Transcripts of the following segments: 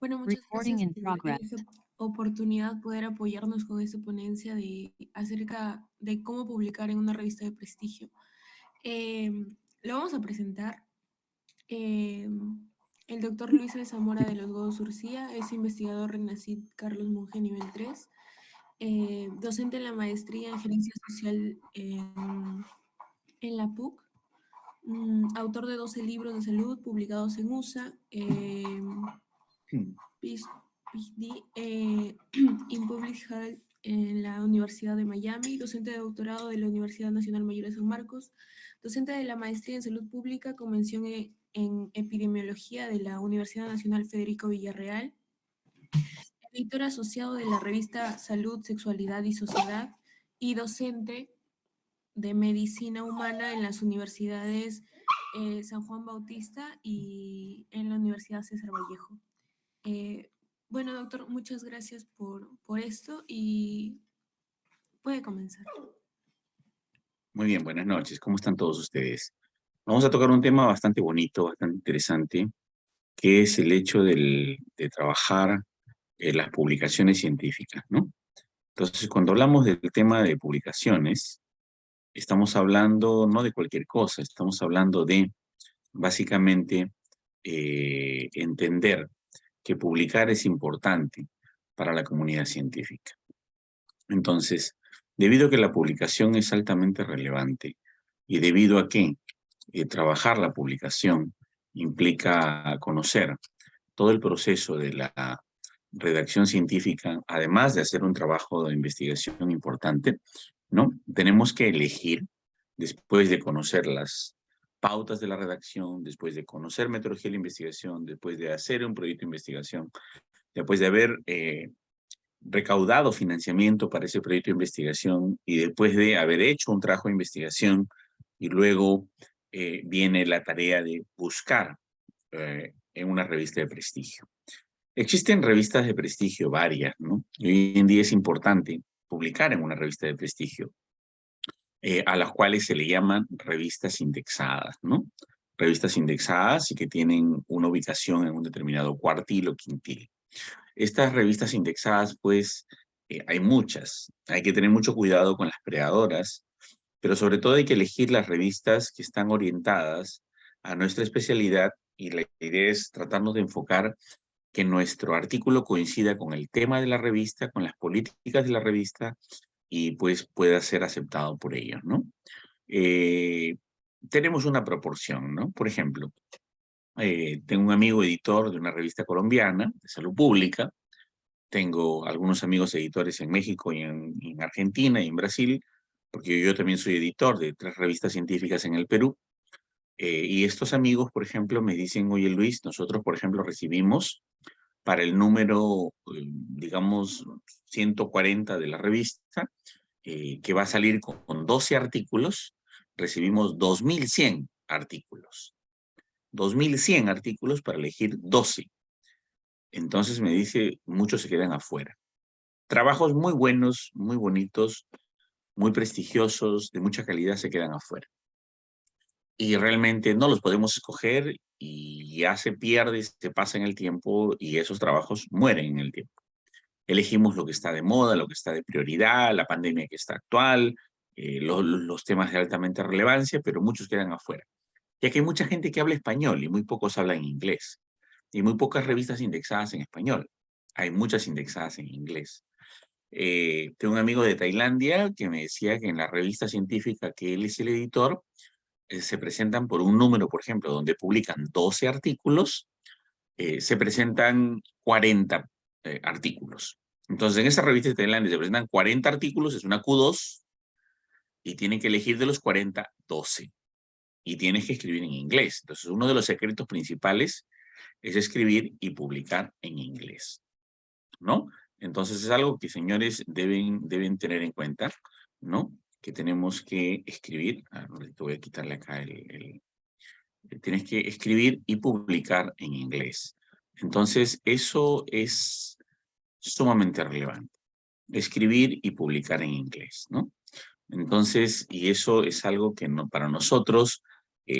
Bueno, muchas Recording gracias in por progress. esta oportunidad, poder apoyarnos con esta ponencia acerca de cómo publicar en una revista de prestigio. Lo vamos a presentar. Eh, el doctor Luis de Zamora de los Godos Urcía es investigador RENACID Carlos Monge nivel 3, docente en la maestría en Gerencia Social en la PUC, autor de 12 libros de salud publicados en USA, PhD in Public Health en la Universidad de Miami, docente de doctorado de la Universidad Nacional Mayor de San Marcos, docente de la maestría en salud pública con mención en epidemiología de la Universidad Nacional Federico Villarreal, editor asociado de la revista Salud, Sexualidad y Sociedad y docente de medicina humana en las universidades San Juan Bautista y en la Universidad César Vallejo. Eh, bueno, doctor, muchas gracias por esto y puede comenzar. Muy bien, buenas noches. ¿Cómo están todos ustedes? Vamos a tocar un tema bastante bonito, bastante interesante, que es el hecho de trabajar en las publicaciones científicas, ¿no? Entonces, cuando hablamos del tema de publicaciones, estamos hablando no de cualquier cosa, estamos hablando de, básicamente, entender que publicar es importante para la comunidad científica. Entonces, debido a que la publicación es altamente relevante y debido a que trabajar la publicación implica conocer todo el proceso de la redacción científica, además de hacer un trabajo de investigación importante, ¿no? Tenemos que elegir, después de conocer las pautas de la redacción, después de conocer metodología de la investigación, después de hacer un proyecto de investigación, después de haber recaudado financiamiento para ese proyecto de investigación y después de haber hecho un trabajo de investigación y luego viene la tarea de buscar en una revista de prestigio. Existen revistas de prestigio varias, ¿no? Y hoy en día es importante publicar en una revista de prestigio, a las cuales se le llaman revistas indexadas, ¿no? Revistas indexadas y que tienen una ubicación en un determinado cuartil o quintil. Estas revistas indexadas, pues, hay muchas. Hay que tener mucho cuidado con las creadoras, pero sobre todo hay que elegir las revistas que están orientadas a nuestra especialidad y la idea es tratarnos de enfocar que nuestro artículo coincida con el tema de la revista, con las políticas de la revista y pues pueda ser aceptado por ellos, ¿no? Eh, tenemos una proporción, ¿no? Por ejemplo, tengo un amigo editor de una revista colombiana de salud pública, tengo algunos amigos editores en México y en Argentina y en Brasil, porque yo también soy editor de 3 revistas científicas en el Perú. Y estos amigos, por ejemplo, me dicen, oye Luis, nosotros, por ejemplo, recibimos para el número, digamos, 140 de la revista, que va a salir con 12 artículos, recibimos 2.100 artículos. 2.100 artículos para elegir 12. Entonces me dice, muchos se quedan afuera. Trabajos muy buenos, muy bonitos, muy prestigiosos, de mucha calidad se quedan afuera. Y realmente no los podemos escoger y ya se pierde, se pasa en el tiempo y esos trabajos mueren en el tiempo. Elegimos lo que está de moda, lo que está de prioridad, la pandemia que está actual, los temas de altamente relevancia, pero muchos quedan afuera. Ya que hay mucha gente que habla español y muy pocos hablan inglés. Y muy pocas revistas indexadas en español. Hay muchas indexadas en inglés. Tengo un amigo de Tailandia que me decía que en la revista científica que él es el editor, se presentan por un número, por ejemplo, donde publican 12 artículos, se presentan 40 artículos. Entonces, en esa revista de Tailandia se presentan 40 artículos, es una Q2, y tienen que elegir de los 40, 12. Y tienes que escribir en inglés. Entonces, uno de los secretos principales es escribir y publicar en inglés, ¿no? Entonces, es algo que, señores, deben tener en cuenta, ¿no? Que tenemos que escribir. Te voy a quitarle acá tienes que escribir y publicar en inglés. Entonces, eso es sumamente relevante. Escribir y publicar en inglés, ¿no? Entonces, y eso es algo que no, para nosotros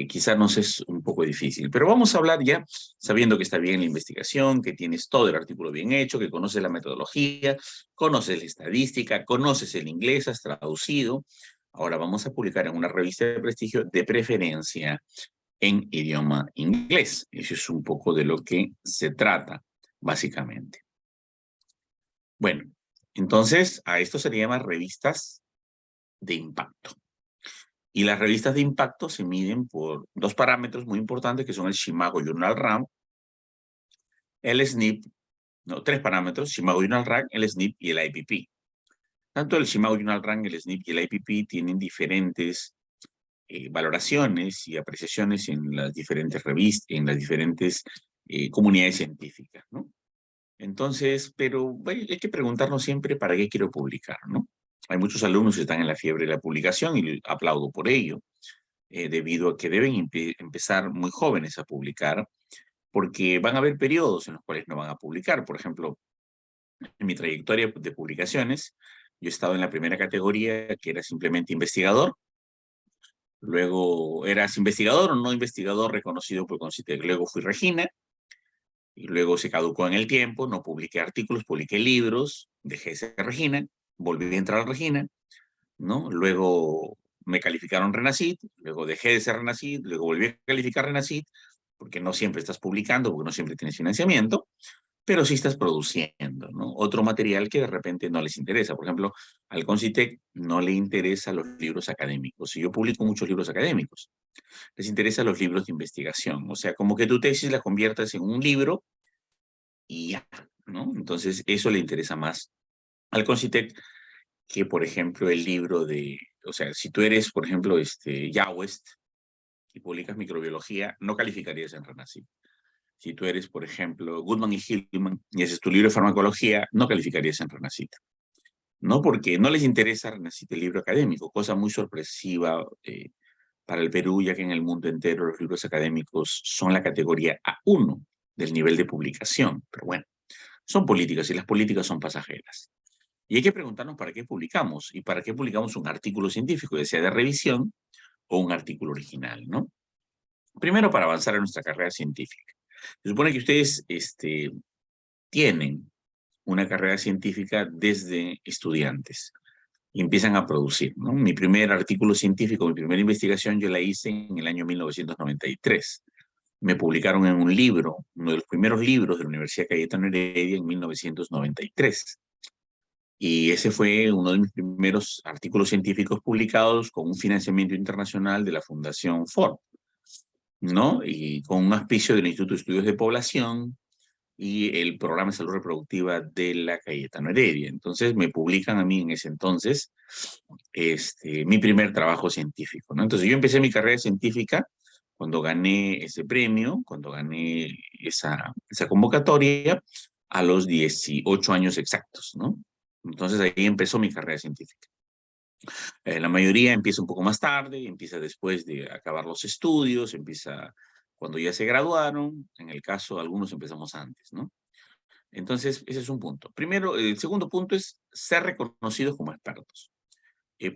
quizá nos es un poco difícil. Pero vamos a hablar ya sabiendo que está bien la investigación, que tienes todo el artículo bien hecho, que conoces la metodología, conoces la estadística, conoces el inglés, has traducido. Ahora vamos a publicar en una revista de prestigio, de preferencia en idioma inglés. Eso es un poco de lo que se trata, básicamente. Bueno, entonces a esto se le llama revistas de impacto. Y las revistas de impacto se miden por dos parámetros muy importantes, que son el Shimago Journal Rank, el SNP, no, tres parámetros, Shimago Journal Rank, el SNP y el IPP. Tanto el Shimago Journal Rank, el SNP y el IPP tienen diferentes valoraciones y apreciaciones en las diferentes revistas, en las diferentes comunidades científicas, ¿no? Entonces, pero bueno, hay que preguntarnos siempre para qué quiero publicar, ¿no? Hay muchos alumnos que están en la fiebre de la publicación y aplaudo por ello, debido a que deben empezar muy jóvenes a publicar, porque van a haber periodos en los cuales no van a publicar. Por ejemplo, en mi trayectoria de publicaciones, yo he estado en la primera categoría, que era simplemente investigador. Luego eras investigador o no investigador reconocido por CONCITEC. Luego fui Regina, y luego se caducó en el tiempo, no publiqué artículos, publiqué libros, dejé de ser Regina, volví a entrar a Regina, ¿no? Luego me calificaron Renacid, luego dejé de ser Renacid, luego volví a calificar Renacid, porque no siempre estás publicando, porque no siempre tienes financiamiento, pero sí estás produciendo, ¿no? Otro material que de repente no les interesa. Por ejemplo, al Concitec no le interesan los libros académicos. Y yo publico muchos libros académicos. Les interesan los libros de investigación. O sea, como que tu tesis la conviertas en un libro y ya, ¿no? Entonces, eso le interesa más al Concitec que, por ejemplo, el libro de, o sea, si tú eres, por ejemplo, Yawest y publicas microbiología, no calificarías en Renacid. Si tú eres, por ejemplo, Goodman y Hillman y ese es tu libro de farmacología, no calificarías en Renacid. No porque no les interesa Renacid el libro académico, cosa muy sorpresiva para el Perú, ya que en el mundo entero los libros académicos son la categoría A1 del nivel de publicación. Pero bueno, son políticas y las políticas son pasajeras. Y hay que preguntarnos para qué publicamos y para qué publicamos un artículo científico, ya sea de revisión o un artículo original, ¿no? Primero, para avanzar en nuestra carrera científica. Se supone que ustedes tienen una carrera científica desde estudiantes y empiezan a producir, ¿no? Mi primer artículo científico, mi primera investigación, yo la hice en el año 1993. Me publicaron en un libro, uno de los primeros libros de la Universidad Cayetano Heredia en 1993. Y ese fue uno de mis primeros artículos científicos publicados con un financiamiento internacional de la Fundación Ford, ¿no? Y con un auspicio del Instituto de Estudios de Población y el Programa de Salud Reproductiva de la Cayetano Heredia. Entonces me publican a mí en ese entonces mi primer trabajo científico, ¿no? Entonces yo empecé mi carrera científica cuando gané ese premio, cuando gané esa convocatoria a los 18 años exactos, ¿no? Entonces ahí empezó mi carrera científica. La mayoría empieza un poco más tarde, empieza después de acabar los estudios, empieza cuando ya se graduaron, en el caso de algunos empezamos antes, ¿no? Entonces, ese es un punto. Primero, el segundo punto es ser reconocidos como expertos,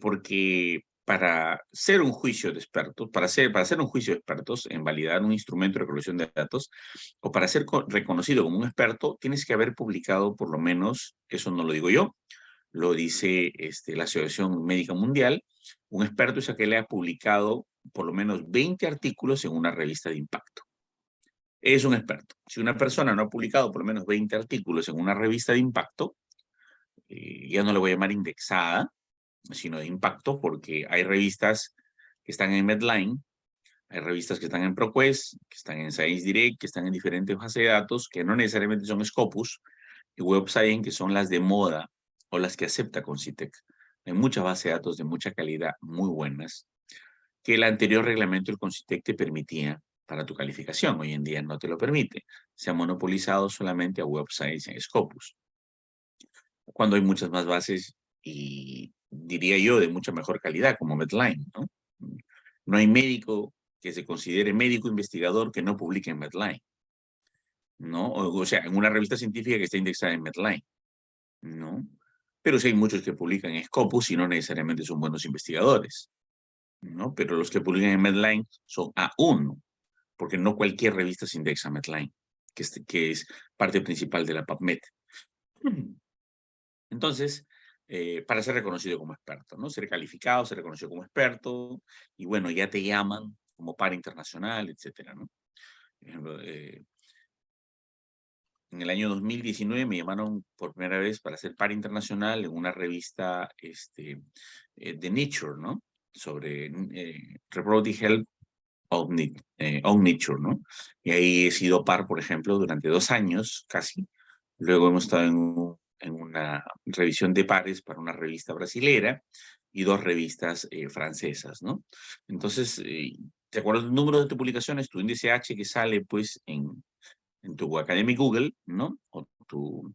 porque para ser un juicio de expertos, para hacer un juicio de expertos en validar un instrumento de recolección de datos, o para ser reconocido como un experto, tienes que haber publicado por lo menos, eso no lo digo yo, lo dice la Asociación Médica Mundial, un experto es aquel que ha publicado por lo menos 20 artículos en una revista de impacto. Es un experto. Si una persona no ha publicado por lo menos 20 artículos en una revista de impacto, ya no le voy a llamar indexada, sino de impacto, porque hay revistas que están en Medline, hay revistas que están en ProQuest, que están en Science Direct, que están en diferentes bases de datos, que no necesariamente son Scopus, y Web Science, que son las de moda o las que acepta CONCITEC. Hay muchas bases de datos de mucha calidad, muy buenas, que el anterior reglamento del CONCITEC te permitía para tu calificación. Hoy en día no te lo permite. Se ha monopolizado solamente a Web Science en Scopus. Cuando hay muchas más bases y diría yo de mucha mejor calidad, como Medline, ¿no? No hay médico que se considere médico investigador que no publique en Medline, ¿no? O sea, en una revista científica que está indexada en Medline, ¿no? Pero sí hay muchos que publican en Scopus y no necesariamente son buenos investigadores. ¿no? Pero los que publican en Medline son A1, porque no cualquier revista se indexa a Medline, que es parte principal de la PubMed. Entonces, para ser reconocido como experto, ¿no? Ser calificado, ser reconocido como experto, y bueno, ya te llaman como par internacional, etcétera, ¿no? Por ejemplo, en el año 2019 me llamaron por primera vez para ser par internacional en una revista de Nature, ¿no? Sobre Reproductive Health on Nature, ¿no? Y ahí he sido par, por ejemplo, durante 2 años casi. Luego hemos estado en una revisión de pares para una revista brasilera y 2 revistas francesas, ¿no? Entonces, ¿te acuerdas del número de tu publicaciones? Tu índice H que sale, pues, en tu Academic Google, ¿no? O tu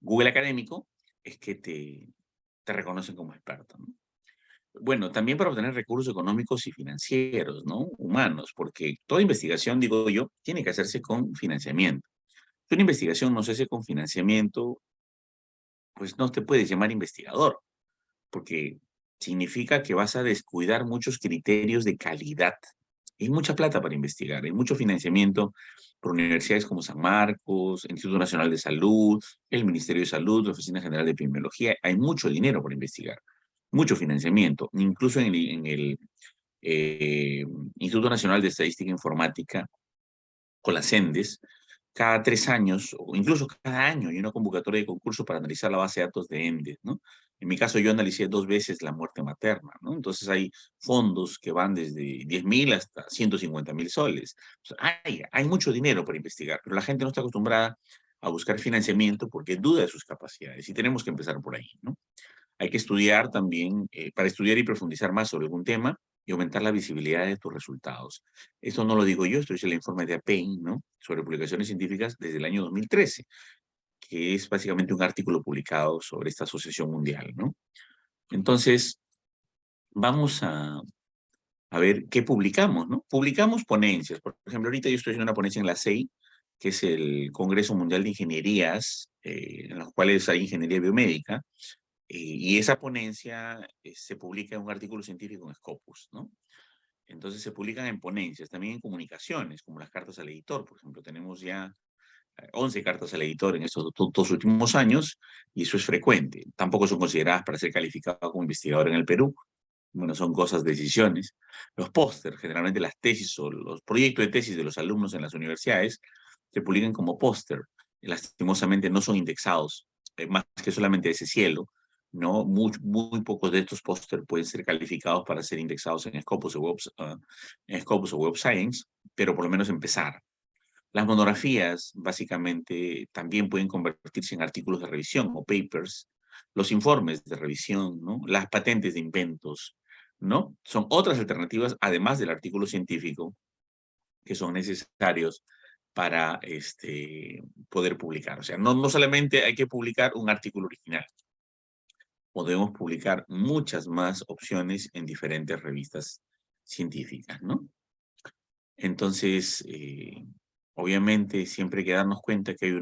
Google académico, es que te reconocen como experto, ¿no? Bueno, también para obtener recursos económicos y financieros, ¿no? Humanos, porque toda investigación, digo yo, tiene que hacerse con financiamiento. Si una investigación no se hace con financiamiento, pues no te puedes llamar investigador, porque significa que vas a descuidar muchos criterios de calidad. Hay mucha plata para investigar, hay mucho financiamiento por universidades como San Marcos, el Instituto Nacional de Salud, el Ministerio de Salud, la Oficina General de Epidemiología. Hay mucho dinero para investigar, mucho financiamiento, incluso en el eh, Instituto Nacional de Estadística e Informática, con las CENDES, cada 3 años, o incluso cada año, hay una convocatoria de concurso para analizar la base de datos de ENDES, ¿no? En mi caso, yo analicé 2 veces la muerte materna, ¿no? Entonces, hay fondos que van desde 10.000 hasta 150.000 soles. O sea, hay mucho dinero para investigar, pero la gente no está acostumbrada a buscar financiamiento porque duda de sus capacidades y tenemos que empezar por ahí, ¿no? Hay que estudiar también, para estudiar y profundizar más sobre algún tema y aumentar la visibilidad de tus resultados. Esto no lo digo yo, esto es el informe de APEI, ¿no? Sobre publicaciones científicas desde el año 2013, que es básicamente un artículo publicado sobre esta asociación mundial, ¿no? Entonces, vamos a ver qué publicamos, ¿no? Publicamos ponencias. Por ejemplo, ahorita yo estoy haciendo una ponencia en la CEI, que es el Congreso Mundial de Ingenierías, en los cuales hay ingeniería biomédica, y esa ponencia se publica en un artículo científico en Scopus, ¿no? Entonces se publican en ponencias, también en comunicaciones, como las cartas al editor, por ejemplo. Tenemos ya 11 cartas al editor en estos 2 últimos años, y eso es frecuente. Tampoco son consideradas para ser calificado como investigador en el Perú. Bueno, son cosas, decisiones. Los pósters, generalmente las tesis o los proyectos de tesis de los alumnos en las universidades, se publican como póster. Lastimosamente no son indexados, más que solamente ese cielo, ¿no? Muy pocos de estos póster pueden ser calificados para ser indexados en Scopus o Web Science, pero por lo menos empezar. Las monografías, básicamente, también pueden convertirse en artículos de revisión o papers. Los informes de revisión, ¿no? Las patentes de inventos, ¿no? Son otras alternativas, además del artículo científico, que son necesarios para poder publicar. O sea, no solamente hay que publicar un artículo original, podemos publicar muchas más opciones en diferentes revistas científicas, ¿no? Entonces, obviamente, siempre hay que darnos cuenta que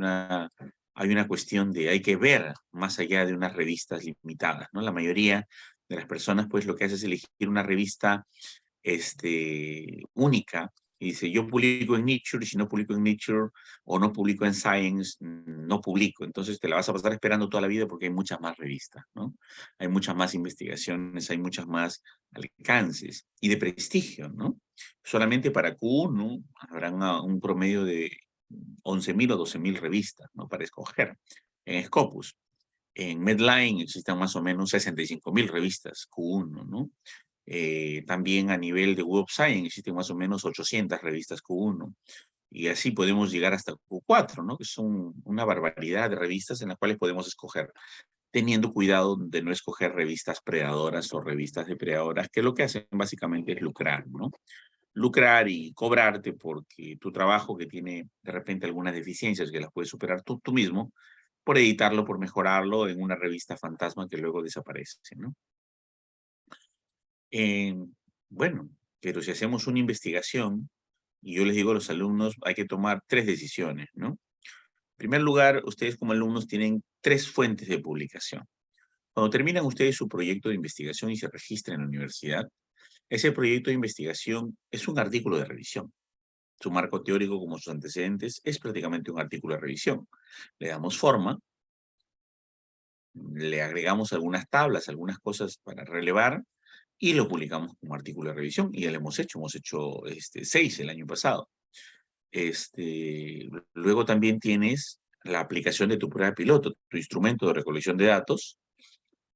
hay una cuestión de, hay que ver más allá de unas revistas limitadas, ¿no? La mayoría de las personas, pues, lo que hace es elegir una revista única y dice, yo publico en Nature, y si no publico en Nature o no publico en Science, no publico. Entonces te la vas a pasar esperando toda la vida porque hay muchas más revistas, ¿no? Hay muchas más investigaciones, hay muchas más alcances y de prestigio, ¿no? Solamente para Q1 habrá un promedio de 11.000 o 12.000 revistas, ¿no? Para escoger. En Scopus, en Medline existen más o menos 65.000 revistas Q1, ¿no? También a nivel de Web Science existen más o menos 800 revistas Q1. Y así podemos llegar hasta Q4, ¿no? Que son una barbaridad de revistas en las cuales podemos escoger, teniendo cuidado de no escoger revistas predadoras o revistas depredadoras, que lo que hacen básicamente es lucrar, ¿no? Lucrar y cobrarte porque tu trabajo que tiene de repente algunas deficiencias que las puedes superar tú mismo, por editarlo, por mejorarlo en una revista fantasma que luego desaparece, ¿no? Eh, bueno, pero si hacemos una investigación, y yo les digo a los alumnos, hay que tomar 3 decisiones, ¿no? En primer lugar, ustedes como alumnos tienen 3 fuentes de publicación. Cuando terminan ustedes su proyecto de investigación y se registran en la universidad, Ese proyecto de investigación es un artículo de revisión. Su marco teórico, como sus antecedentes, es prácticamente un artículo de revisión. Le damos forma, le agregamos algunas tablas, algunas cosas para relevar, y lo publicamos como artículo de revisión. Y ya lo hemos hecho 6 el año pasado. Luego también tienes la aplicación de tu prueba piloto, tu instrumento de recolección de datos,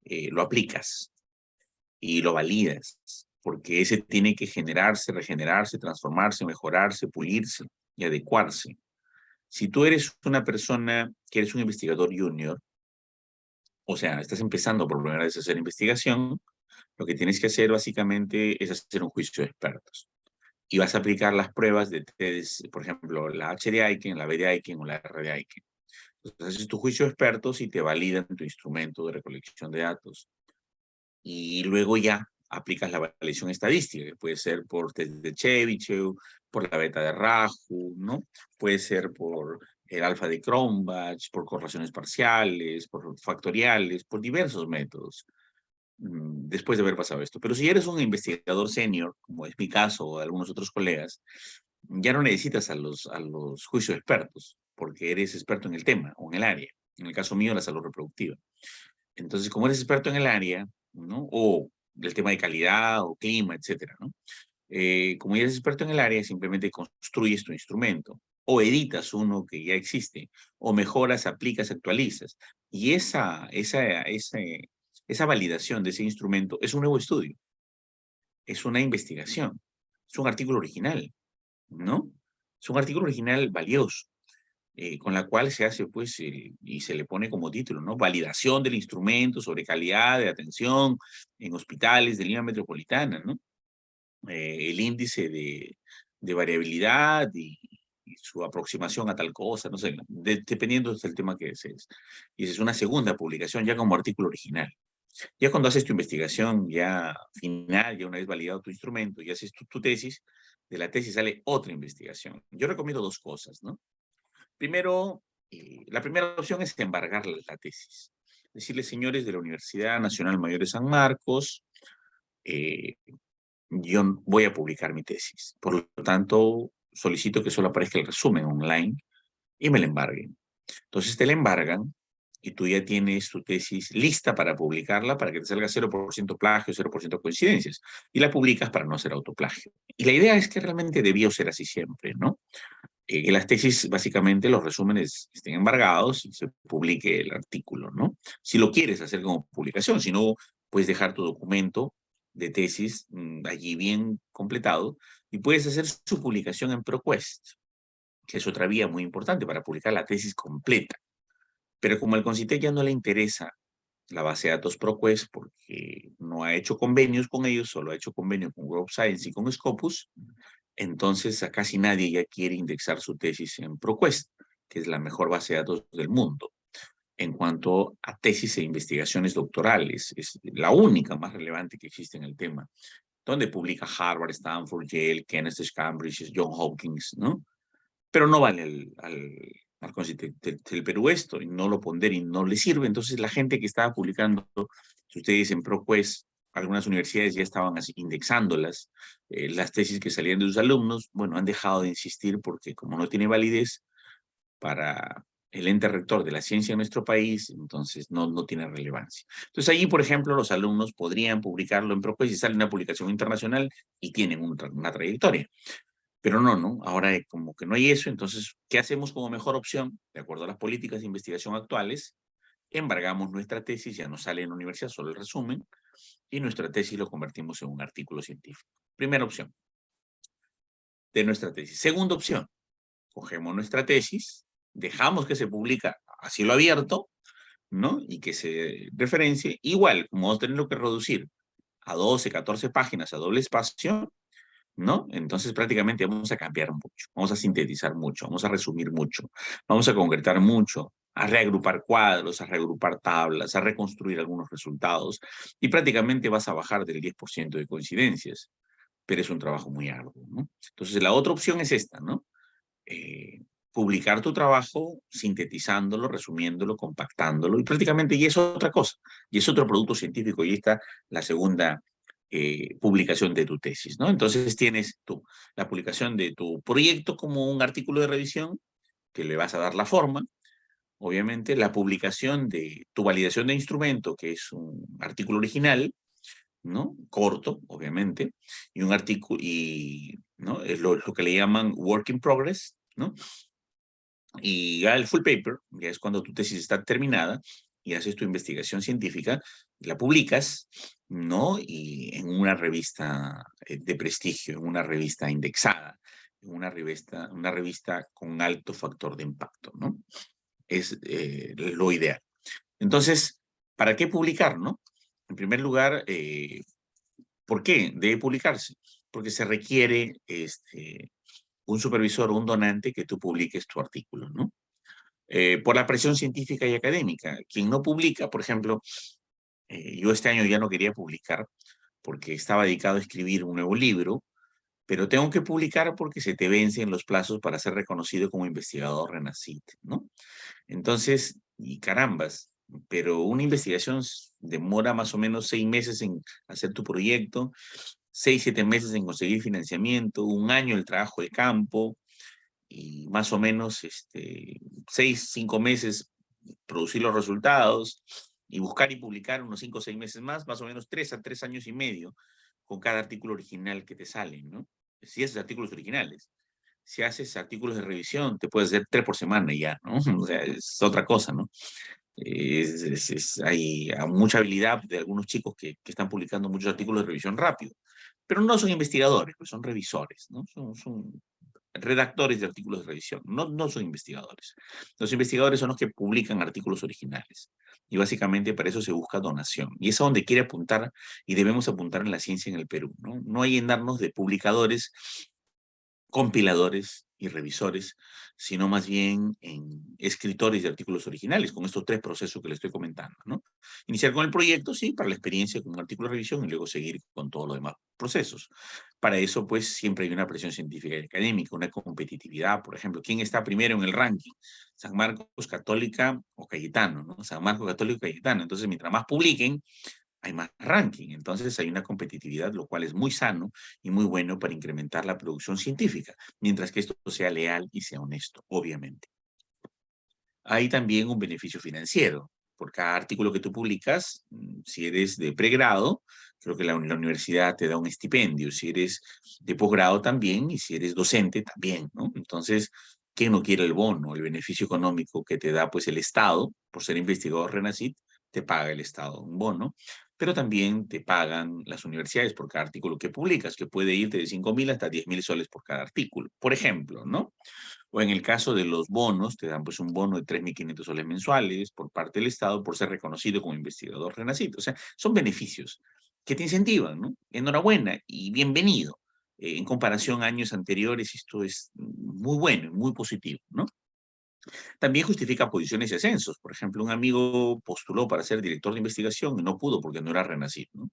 lo aplicas y lo validas, porque ese tiene que generarse, regenerarse, transformarse, mejorarse, pulirse y adecuarse. Si tú eres una persona que eres un investigador junior, o sea, estás empezando por primera vez a hacer investigación, lo que tienes que hacer básicamente es hacer un juicio de expertos. Y vas a aplicar las pruebas de test, por ejemplo, la H de Aiken, la B de Aiken o la R de Aiken. Entonces, haces tu juicio de expertos y te validan tu instrumento de recolección de datos. Y luego ya aplicas la validación estadística, que puede ser por test de Chebyshev, por la beta de Raju, ¿no? Puede ser por el alfa de Cronbach, por correlaciones parciales, por factoriales, por diversos métodos, después de haber pasado esto. Pero si eres un investigador senior, como es mi caso o de algunos otros colegas, ya no necesitas a los juicios expertos, porque eres experto en el tema o en el área. En el caso mío, la salud reproductiva. Entonces, como eres experto en el área, ¿no? O del tema de calidad o clima, etcétera, ¿no? Como ya eres experto en el área, simplemente construyes tu instrumento o editas uno que ya existe o mejoras, aplicas, actualizas. Y esa validación de ese instrumento es un nuevo estudio, es una investigación, es un artículo original, ¿no? Es un artículo original valioso. Con la cual se hace, pues, y se le pone como título, ¿no? Validación del instrumento sobre calidad de atención en hospitales de Lima Metropolitana, ¿no? El índice de variabilidad y su aproximación a tal cosa, no sé, dependiendo del tema que desees. Y esa es una segunda publicación ya como artículo original. Ya cuando haces tu investigación ya final, ya una vez validado tu instrumento y haces tu tesis, de la tesis sale otra investigación. Yo recomiendo dos cosas, ¿no? Primero, la primera opción es embargar la tesis. Decirles, señores de la Universidad Nacional Mayor de San Marcos, eh, yo voy a publicar mi tesis. Por lo tanto, solicito que solo aparezca el resumen online y me la embarguen. Entonces te la embargan y tú ya tienes tu tesis lista para publicarla para que te salga 0% plagio, 0% coincidencias. Y la publicas para no hacer autoplagio. Y la idea es que realmente debió ser así siempre, ¿no? Que las tesis, básicamente, los resúmenes estén embargados y se publique el artículo, ¿no? Si lo quieres hacer como publicación, si no, puedes dejar tu documento de tesis allí bien completado y puedes hacer su publicación en ProQuest, que es otra vía muy importante para publicar la tesis completa. Pero como al CONCITEC ya no le interesa la base de datos ProQuest porque no ha hecho convenios con ellos, solo ha hecho convenios con Web of Science y con Scopus, entonces a casi nadie ya quiere indexar su tesis en ProQuest, que es la mejor base de datos del mundo. En cuanto a tesis e investigaciones doctorales, es la única más relevante que existe en el tema, donde publica Harvard, Stanford, Yale, Kenneth, Cambridge, John Hopkins, ¿no? Pero no vale al del Perú esto, y no lo pondera y no le sirve. Entonces la gente que estaba publicando, si ustedes en ProQuest, algunas universidades ya estaban así, indexándolas, las tesis que salían de sus alumnos, bueno, han dejado de insistir porque como no tiene validez para el ente rector de la ciencia en nuestro país, entonces no tiene relevancia. Entonces allí, por ejemplo, los alumnos podrían publicarlo en ProQuest y sale una publicación internacional y tienen una trayectoria. Pero no. Ahora como que no hay eso, entonces, ¿qué hacemos como mejor opción? De acuerdo a las políticas de investigación actuales, embargamos nuestra tesis, ya no sale en la universidad, solo el resumen, y nuestra tesis lo convertimos en un artículo científico. Primera opción de nuestra tesis. Segunda opción, cogemos nuestra tesis, dejamos que se publica a cielo abierto, ¿no? Y que se referencie. Igual, como vamos a tenerlo que reducir a 12, 14 páginas a doble espacio, ¿no? Entonces prácticamente vamos a cambiar mucho, vamos a sintetizar mucho, vamos a resumir mucho, vamos a concretar mucho, a reagrupar cuadros, a reagrupar tablas, a reconstruir algunos resultados y prácticamente vas a bajar del 10% de coincidencias, pero es un trabajo muy arduo, ¿no? Entonces la otra opción es esta, ¿no? Publicar tu trabajo sintetizándolo, resumiéndolo, compactándolo y prácticamente y es otra cosa, y es otro producto científico y esta la segunda publicación de tu tesis, ¿no? Entonces tienes la publicación de tu proyecto como un artículo de revisión, que le vas a dar la forma, obviamente, la publicación de tu validación de instrumento, que es un artículo original, ¿no? Corto, obviamente, y un artículo, ¿no? Es lo que le llaman work in progress, ¿no? Y ya el full paper, ya es cuando tu tesis está terminada y haces tu investigación científica, la publicas, ¿no? Y en una revista de prestigio, en una revista indexada, en una revista con alto factor de impacto, ¿no? Es lo ideal. Entonces, ¿para qué publicar, no? En primer lugar, ¿por qué debe publicarse? Porque se requiere un supervisor o un donante que tú publiques tu artículo, ¿no? Por la presión científica y académica. Quien no publica, por ejemplo, yo este año ya no quería publicar porque estaba dedicado a escribir un nuevo libro, pero tengo que publicar porque se te vencen los plazos para ser reconocido como investigador RENACYT, ¿no? Entonces, y carambas, pero una investigación demora más o menos 6 meses en hacer tu proyecto, 6, 7 meses en conseguir financiamiento, un año el trabajo de campo y más o menos 6, 5 meses producir los resultados y buscar y publicar unos 5 o 6 meses más o menos 3 a 3 años y medio con cada artículo original que te sale, ¿no? Si haces artículos originales. Si haces artículos de revisión, te puedes hacer 3 por semana y ya, ¿no? O sea, es otra cosa, ¿no? Hay mucha habilidad de algunos chicos que están publicando muchos artículos de revisión rápido, pero no son investigadores, pues son revisores, ¿no? Son redactores de artículos de revisión, no son investigadores. Los investigadores son los que publican artículos originales. Y básicamente para eso se busca donación. Y es a donde quiere apuntar y debemos apuntar en la ciencia en el Perú, ¿no? No hay llenarnos de publicadores, compiladores y revisores, sino más bien en escritores de artículos originales, con estos 3 procesos que les estoy comentando, ¿no? Iniciar con el proyecto, sí, para la experiencia con un artículo de revisión y luego seguir con todos los demás procesos. Para eso, pues, siempre hay una presión científica y académica, una competitividad, por ejemplo, ¿quién está primero en el ranking? San Marcos, Católica o Cayetano, ¿no? San Marcos, Católica o Cayetano. Entonces, mientras más publiquen, hay más ranking. Entonces hay una competitividad, lo cual es muy sano y muy bueno para incrementar la producción científica, mientras que esto sea leal y sea honesto, obviamente. Hay también un beneficio financiero. Por cada artículo que tú publicas, si eres de pregrado, creo que la universidad te da un estipendio. Si eres de posgrado también, y si eres docente también, ¿no? Entonces, ¿quién no quiere el bono, el beneficio económico que te da pues el Estado por ser investigador RENACYT? Te paga el Estado un bono, pero también te pagan las universidades por cada artículo que publicas, que puede ir de 5.000 hasta 10.000 soles por cada artículo, por ejemplo, ¿no? O en el caso de los bonos, te dan pues un bono de 3.500 soles mensuales por parte del Estado por ser reconocido como investigador RENACYT. O sea, son beneficios que te incentivan, ¿no? Enhorabuena y bienvenido. En comparación a años anteriores, esto es muy bueno, muy positivo, ¿no? También justifica posiciones y ascensos. Por ejemplo, un amigo postuló para ser director de investigación y no pudo porque no era RENACYT, ¿no?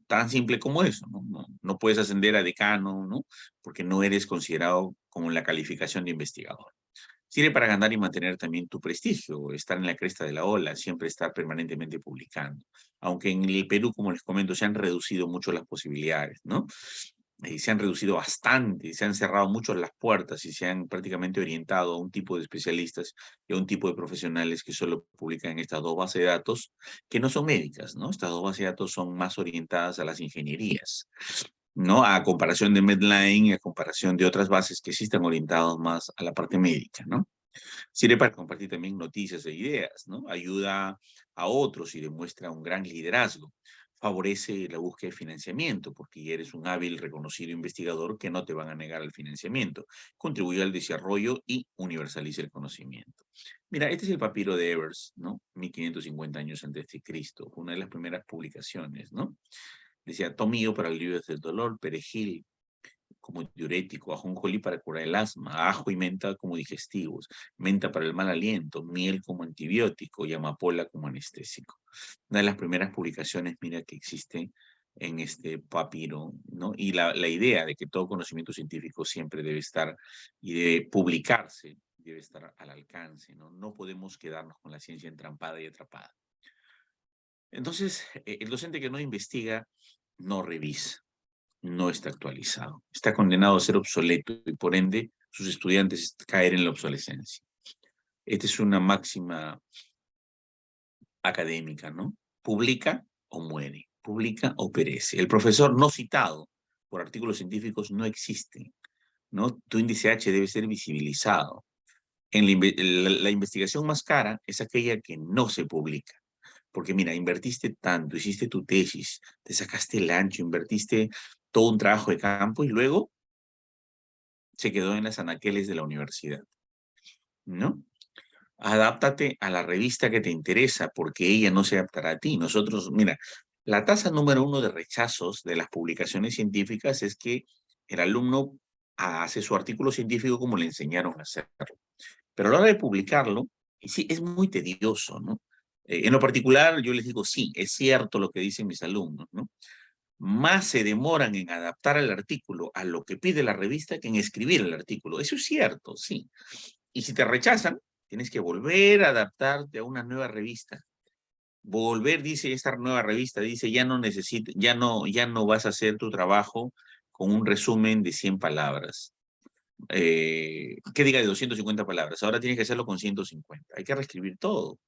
Tan simple como eso, ¿no? No puedes ascender a decano, ¿no? Porque no eres considerado como la calificación de investigador. Sirve para ganar y mantener también tu prestigio, estar en la cresta de la ola, siempre estar permanentemente publicando. Aunque en el Perú, como les comento, se han reducido mucho las posibilidades, ¿no? Se han reducido bastante, se han cerrado mucho las puertas y se han prácticamente orientado a un tipo de especialistas y a un tipo de profesionales que solo publican en estas 2 bases de datos, que no son médicas, ¿no? Estas 2 bases de datos son más orientadas a las ingenierías, ¿no? A comparación de Medline y a comparación de otras bases que sí están orientadas más a la parte médica, ¿no? Sirve para compartir también noticias e ideas, ¿no? Ayuda a otros y demuestra un gran liderazgo. Favorece la búsqueda de financiamiento, porque ya eres un hábil, reconocido investigador que no te van a negar el financiamiento. Contribuye al desarrollo y universaliza el conocimiento. Mira, este es el papiro de Evers, ¿no? 1550 años antes de Cristo, una de las primeras publicaciones, ¿no? Decía, tomillo para alivios del dolor, perejil como diurético, ajonjolí para curar el asma, ajo y menta como digestivos, menta para el mal aliento, miel como antibiótico y amapola como anestésico. Una de las primeras publicaciones, mira, que existe en este papiro, ¿no? Y la idea de que todo conocimiento científico siempre debe estar y debe publicarse, debe estar al alcance, ¿no? No podemos quedarnos con la ciencia entrampada y atrapada. Entonces, el docente que no investiga no revisa, no está actualizado. Está condenado a ser obsoleto y por ende sus estudiantes caer en la obsolescencia. Esta es una máxima académica, ¿no? Publica o muere, publica o perece. El profesor no citado por artículos científicos no existe, ¿no? Tu índice H debe ser visibilizado. La investigación más cara es aquella que no se publica. Porque mira, invertiste tanto, hiciste tu tesis, te sacaste el ancho, invertiste todo un trabajo de campo y luego se quedó en las anaqueles de la universidad, ¿no? Adáptate a la revista que te interesa porque ella no se adaptará a ti. Nosotros, mira, la tasa número 1 de rechazos de las publicaciones científicas es que el alumno hace su artículo científico como le enseñaron a hacerlo. Pero a la hora de publicarlo, y sí, es muy tedioso, ¿no? En lo particular, yo les digo, sí, es cierto lo que dicen mis alumnos, ¿no? Más se demoran en adaptar el artículo a lo que pide la revista que en escribir el artículo. Eso es cierto, sí. Y si te rechazan, tienes que volver a adaptarte a una nueva revista. Volver, dice esta nueva revista, dice, ya no necesito, ya no vas a hacer tu trabajo con un resumen de 100 palabras. Que diga de 250 palabras. Ahora tienes que hacerlo con 150. Hay que reescribir todo.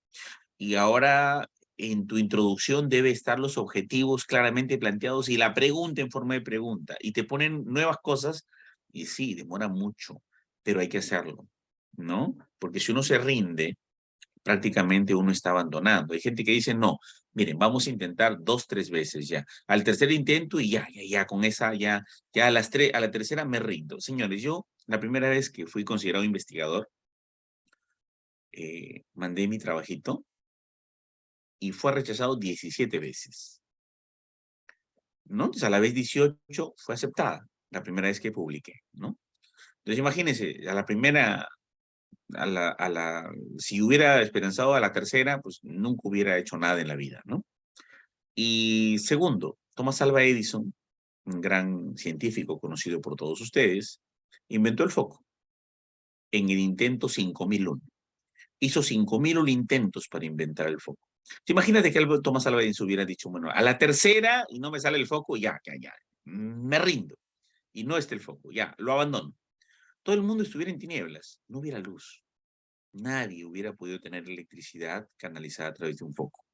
Y ahora en tu introducción debe estar los objetivos claramente planteados y la pregunta en forma de pregunta. Y te ponen nuevas cosas y sí, demora mucho, pero hay que hacerlo, ¿no? Porque si uno se rinde, prácticamente uno está abandonando. Hay gente que dice, no, miren, vamos a intentar 2, 3 veces ya. Al tercer intento y ya, con esa, ya a la tercera me rindo. Señores, yo la primera vez que fui considerado investigador, mandé mi trabajito y fue rechazado 17 veces, ¿no? Entonces a la vez 18 fue aceptada, la primera vez que publiqué, ¿no? Entonces imagínense, a la primera, si hubiera esperanzado a la tercera, pues nunca hubiera hecho nada en la vida, ¿no? Y segundo, Thomas Alva Edison, un gran científico conocido por todos ustedes, inventó el foco en el intento 5001. Hizo 5001 intentos para inventar el foco. Imagínate que Thomas Alva Edison hubiera dicho, bueno, a la tercera y no me sale el foco, ya, me rindo. Y no está el foco, ya, lo abandono. Todo el mundo estuviera en tinieblas, no hubiera luz. Nadie hubiera podido tener electricidad canalizada a través de un foco.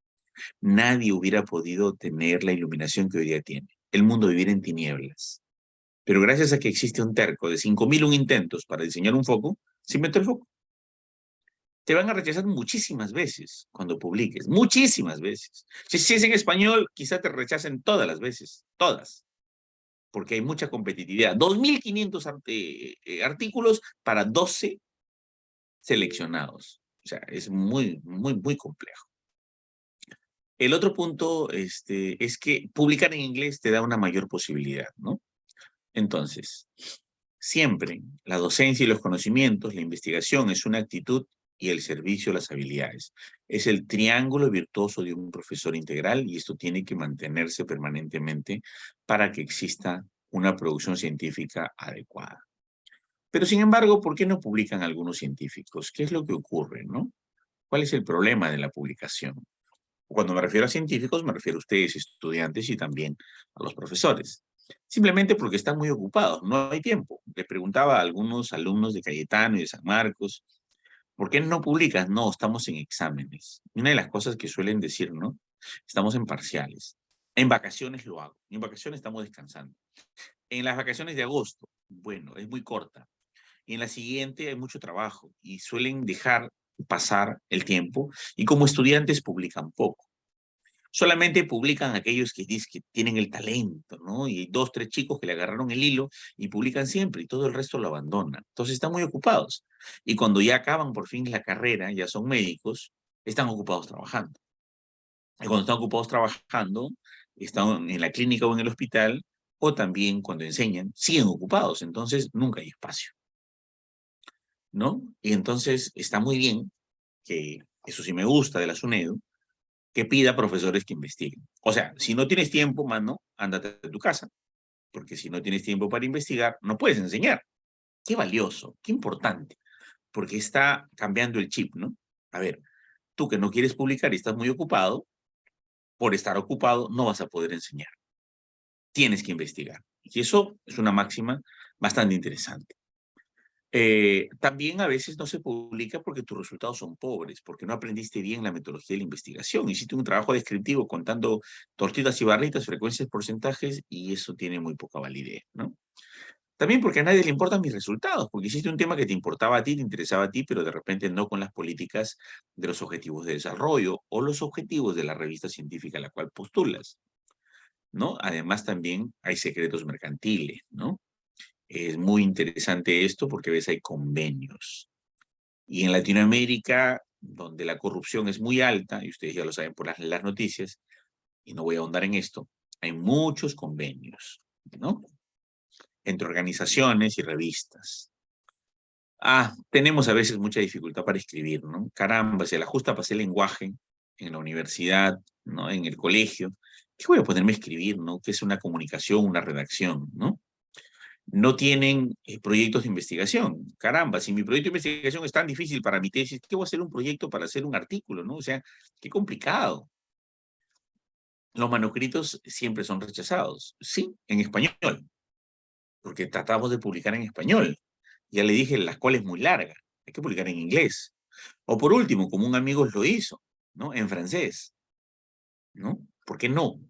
Nadie hubiera podido tener la iluminación que hoy día tiene. El mundo viviera en tinieblas. Pero gracias a que existe un terco de 5001 intentos para diseñar un foco, se inventó el foco. Te van a rechazar muchísimas veces cuando publiques, muchísimas veces. Si es en español, quizá te rechacen todas las veces, todas, porque hay mucha competitividad. 2.500 artículos para 12 seleccionados. O sea, es muy complejo. El otro punto es que publicar en inglés te da una mayor posibilidad, ¿no? Entonces, siempre la docencia y los conocimientos, la investigación es una actitud y el servicio las habilidades. Es el triángulo virtuoso de un profesor integral y esto tiene que mantenerse permanentemente para que exista una producción científica adecuada. Pero sin embargo, ¿por qué no publican algunos científicos? ¿Qué es lo que ocurre, no? ¿Cuál es el problema de la publicación? Cuando me refiero a científicos, me refiero a ustedes, estudiantes, y también a los profesores. Simplemente porque están muy ocupados, no hay tiempo. Le preguntaba a algunos alumnos de Cayetano y de San Marcos, ¿por qué no publicas? No, estamos en exámenes. Una de las cosas que suelen decir, ¿no? Estamos en parciales. En vacaciones lo hago. En vacaciones estamos descansando. En las vacaciones de agosto, bueno, es muy corta. Y en la siguiente hay mucho trabajo y suelen dejar pasar el tiempo y como estudiantes publican poco. Solamente publican aquellos que dicen que tienen el talento, ¿no? Y 2, 3 chicos que le agarraron el hilo y publican siempre y todo el resto lo abandonan. Entonces están muy ocupados. Y cuando ya acaban por fin la carrera, ya son médicos, están ocupados trabajando. Y cuando están ocupados trabajando, están en la clínica o en el hospital, o también cuando enseñan, siguen ocupados. Entonces nunca hay espacio, ¿no? Y entonces está muy bien que, eso sí me gusta de la SUNEDU, que pida profesores que investiguen. O sea, si no tienes tiempo, mano, ándate de tu casa, porque si no tienes tiempo para investigar, no puedes enseñar. Qué valioso, qué importante, porque está cambiando el chip, ¿no? A ver, tú que no quieres publicar y estás muy ocupado, por estar ocupado no vas a poder enseñar. tienes que investigar. Y eso es una máxima bastante interesante. También a veces no se publica porque tus resultados son pobres, porque no aprendiste bien la metodología de la investigación. Hiciste un trabajo descriptivo contando tortitas y barritas, frecuencias, porcentajes, y eso tiene muy poca validez, ¿no? También porque a nadie le importan mis resultados, porque hiciste un tema que te importaba a ti, te interesaba a ti, pero de repente no con las políticas de los objetivos de desarrollo o los objetivos de la revista científica a la cual postulas, ¿no? Además también hay secretos mercantiles, ¿no? Es muy interesante esto porque ves hay convenios. Y en Latinoamérica, donde la corrupción es muy alta, y ustedes ya lo saben por las noticias, y no voy a ahondar en esto, hay muchos convenios, ¿no? Entre organizaciones y revistas. Tenemos a veces mucha dificultad para escribir, ¿no? Caramba, se la justa pasé el lenguaje en la universidad, ¿no? En el colegio. ¿Qué voy a ponerme a escribir, no? ¿Qué es una comunicación, una redacción, no? No tienen proyectos de investigación. Caramba, si mi proyecto de investigación es tan difícil para mi tesis, ¿qué voy a hacer un proyecto para hacer un artículo, no? O sea, qué complicado. Los manuscritos siempre son rechazados. Sí, en español, porque tratamos de publicar en español. Ya le dije, la cual es muy larga. Hay que publicar en inglés. O por último, como un amigo lo hizo, ¿no? En francés, ¿no? ¿Por qué no?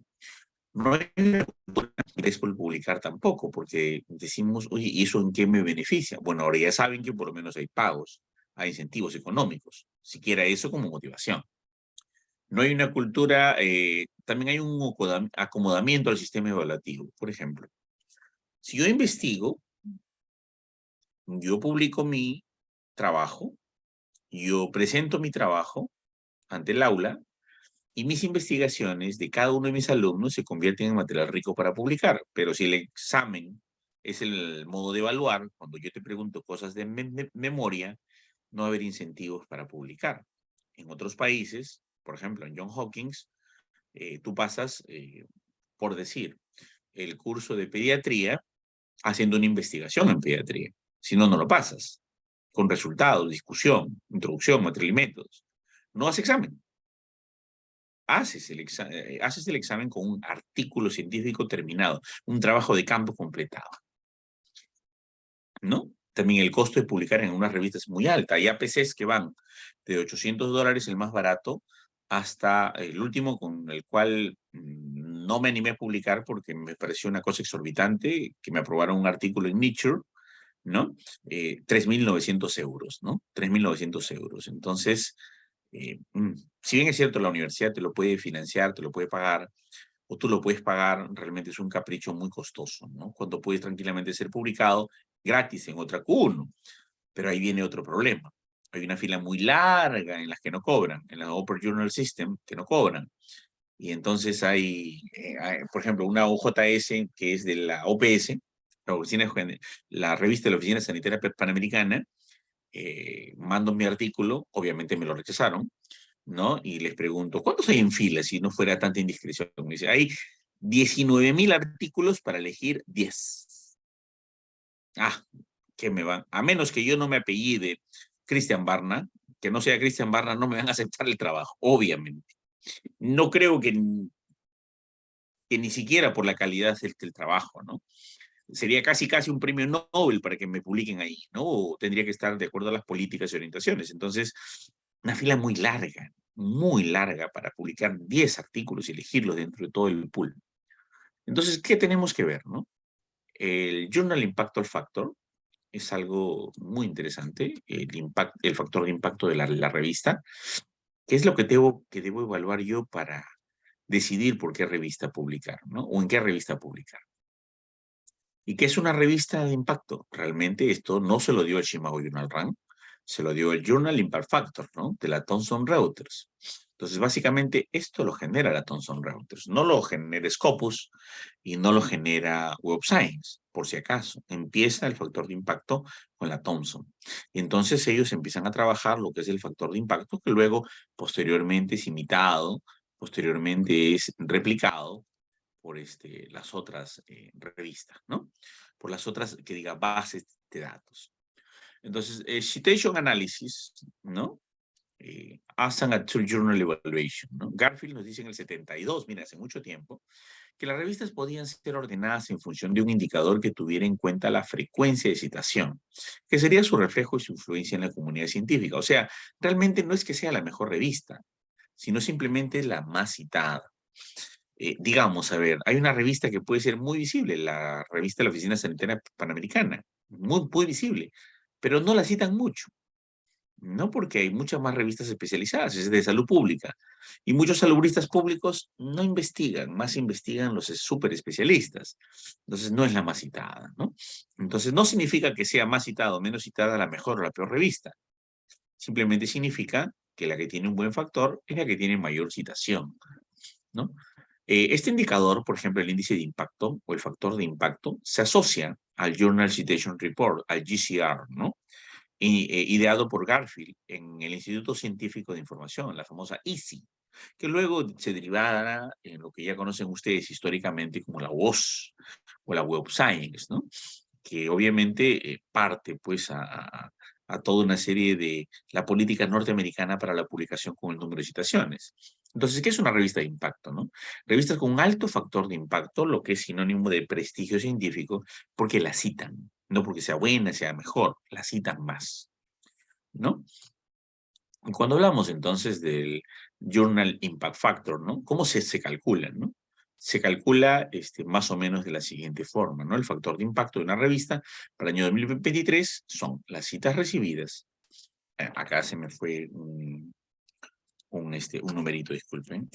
No hay interés por publicar tampoco, porque decimos, oye, ¿y eso en qué me beneficia? Bueno, ahora ya saben que por lo menos hay pagos, hay incentivos económicos, siquiera eso como motivación. No hay una cultura, también hay un acomodamiento al sistema evaluativo. Por ejemplo, si yo investigo, yo publico mi trabajo, yo presento mi trabajo ante el aula, y mis investigaciones de cada uno de mis alumnos se convierten en material rico para publicar. Pero si el examen es el modo de evaluar, cuando yo te pregunto cosas de memoria, no va a haber incentivos para publicar. En otros países, por ejemplo, en Johns Hopkins, tú pasas, por decir, el curso de pediatría haciendo una investigación en pediatría. Si no, no lo pasas. Con resultados, discusión, introducción, material y métodos. No haces examen. Haces el examen con un artículo científico terminado, un trabajo de campo completado, ¿no? También el costo de publicar en una revista es muy alta. Hay APCs que van de $800, el más barato, hasta el último con el cual no me animé a publicar porque me pareció una cosa exorbitante, que me aprobaron un artículo en Nature, ¿no? 3.900 euros, ¿no? 3.900 euros. Entonces, si bien es cierto, la universidad te lo puede financiar, te lo puede pagar, o tú lo puedes pagar, realmente es un capricho muy costoso, ¿no? Cuando puedes tranquilamente ser publicado gratis en otra Q1. Pero ahí viene otro problema. Hay una fila muy larga en las que no cobran, en la Open Journal System que no cobran. Y entonces hay, por ejemplo, una OJS que es de la OPS, la revista de la Oficina Sanitaria Panamericana. Mando mi artículo, obviamente me lo rechazaron, ¿no? Y les pregunto, ¿cuántos hay en fila si no fuera tanta indiscreción? Me dice, hay 19.000 artículos para elegir 10. Ah, ¿qué me van? A menos que yo no me apellide Cristian Barna, que no sea Cristian Barna, no me van a aceptar el trabajo, obviamente. No creo que ni siquiera por la calidad del trabajo, ¿no? Sería casi un premio Nobel para que me publiquen ahí, ¿no? O tendría que estar de acuerdo a las políticas y orientaciones. Entonces, una fila muy larga para publicar 10 artículos y elegirlos dentro de todo el pool. Entonces, ¿qué tenemos que ver, no? El Journal Impactor Factor es algo muy interesante, el factor de impacto de la revista, que es lo que debo evaluar yo para decidir por qué revista publicar, ¿no? O en qué revista publicar. ¿Y qué es una revista de impacto? Realmente esto no se lo dio el Chicago Journal Rank, se lo dio el Journal Impact Factor, ¿no? De la Thomson Reuters. Entonces, básicamente, esto lo genera la Thomson Reuters. No lo genera Scopus y no lo genera Web of Science, por si acaso. Empieza el factor de impacto con la Thomson. Y entonces ellos empiezan a trabajar lo que es el factor de impacto, que luego, posteriormente, es imitado, posteriormente es replicado por las otras revistas, ¿no? Por las otras, que diga, bases de datos. Entonces, citation analysis, ¿no? Hacen a Journal Evaluation, ¿no? Garfield nos dice en el 72, mira, hace mucho tiempo, que las revistas podían ser ordenadas en función de un indicador que tuviera en cuenta la frecuencia de citación, que sería su reflejo y su influencia en la comunidad científica. O sea, realmente no es que sea la mejor revista, sino simplemente la más citada. Digamos, a ver, hay una revista que puede ser muy visible, la revista de la Oficina Sanitaria Panamericana, muy visible, pero no la citan mucho. No, porque hay muchas más revistas especializadas, es de salud pública. Y muchos salubristas públicos no investigan, más investigan los súper especialistas. Entonces, no es la más citada, ¿no? Entonces, no significa que sea más citada o menos citada la mejor o la peor revista. Simplemente significa que la que tiene un buen factor es la que tiene mayor citación, ¿no? Este indicador, por ejemplo, el índice de impacto o el factor de impacto, se asocia al Journal Citation Report, al GCR, ¿no? Ideado por Garfield en el Instituto Científico de Información, la famosa ICI, que luego se derivará en lo que ya conocen ustedes históricamente como la WOS o la Web of Science, ¿no? Que obviamente parte pues a toda una serie de la política norteamericana para la publicación con el número de citaciones. Entonces, ¿qué es una revista de impacto, no? Revistas con un alto factor de impacto, lo que es sinónimo de prestigio científico, porque la citan, no porque sea buena, sea mejor, la citan más, ¿no? Y cuando hablamos entonces del Journal Impact Factor, ¿no? ¿Cómo se calcula, no? Se calcula más o menos de la siguiente forma, ¿no? El factor de impacto de una revista para el año 2023 son las citas recibidas. Acá se me fue un numerito, disculpen.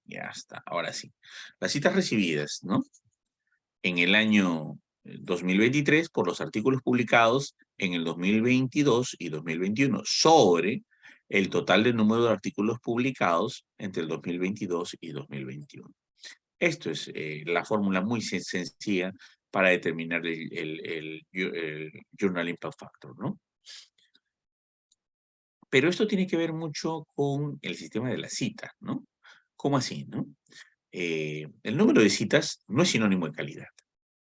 Ya está, ahora sí. Las citas recibidas, ¿no? En el año 2023 por los artículos publicados en el 2022 y 2021 sobre el total de número de artículos publicados entre el 2022 y 2021. Esto es la fórmula muy sencilla para determinar el Journal Impact Factor, ¿no? Pero esto tiene que ver mucho con el sistema de las citas, ¿no? ¿Cómo así, no? El número de citas no es sinónimo de calidad.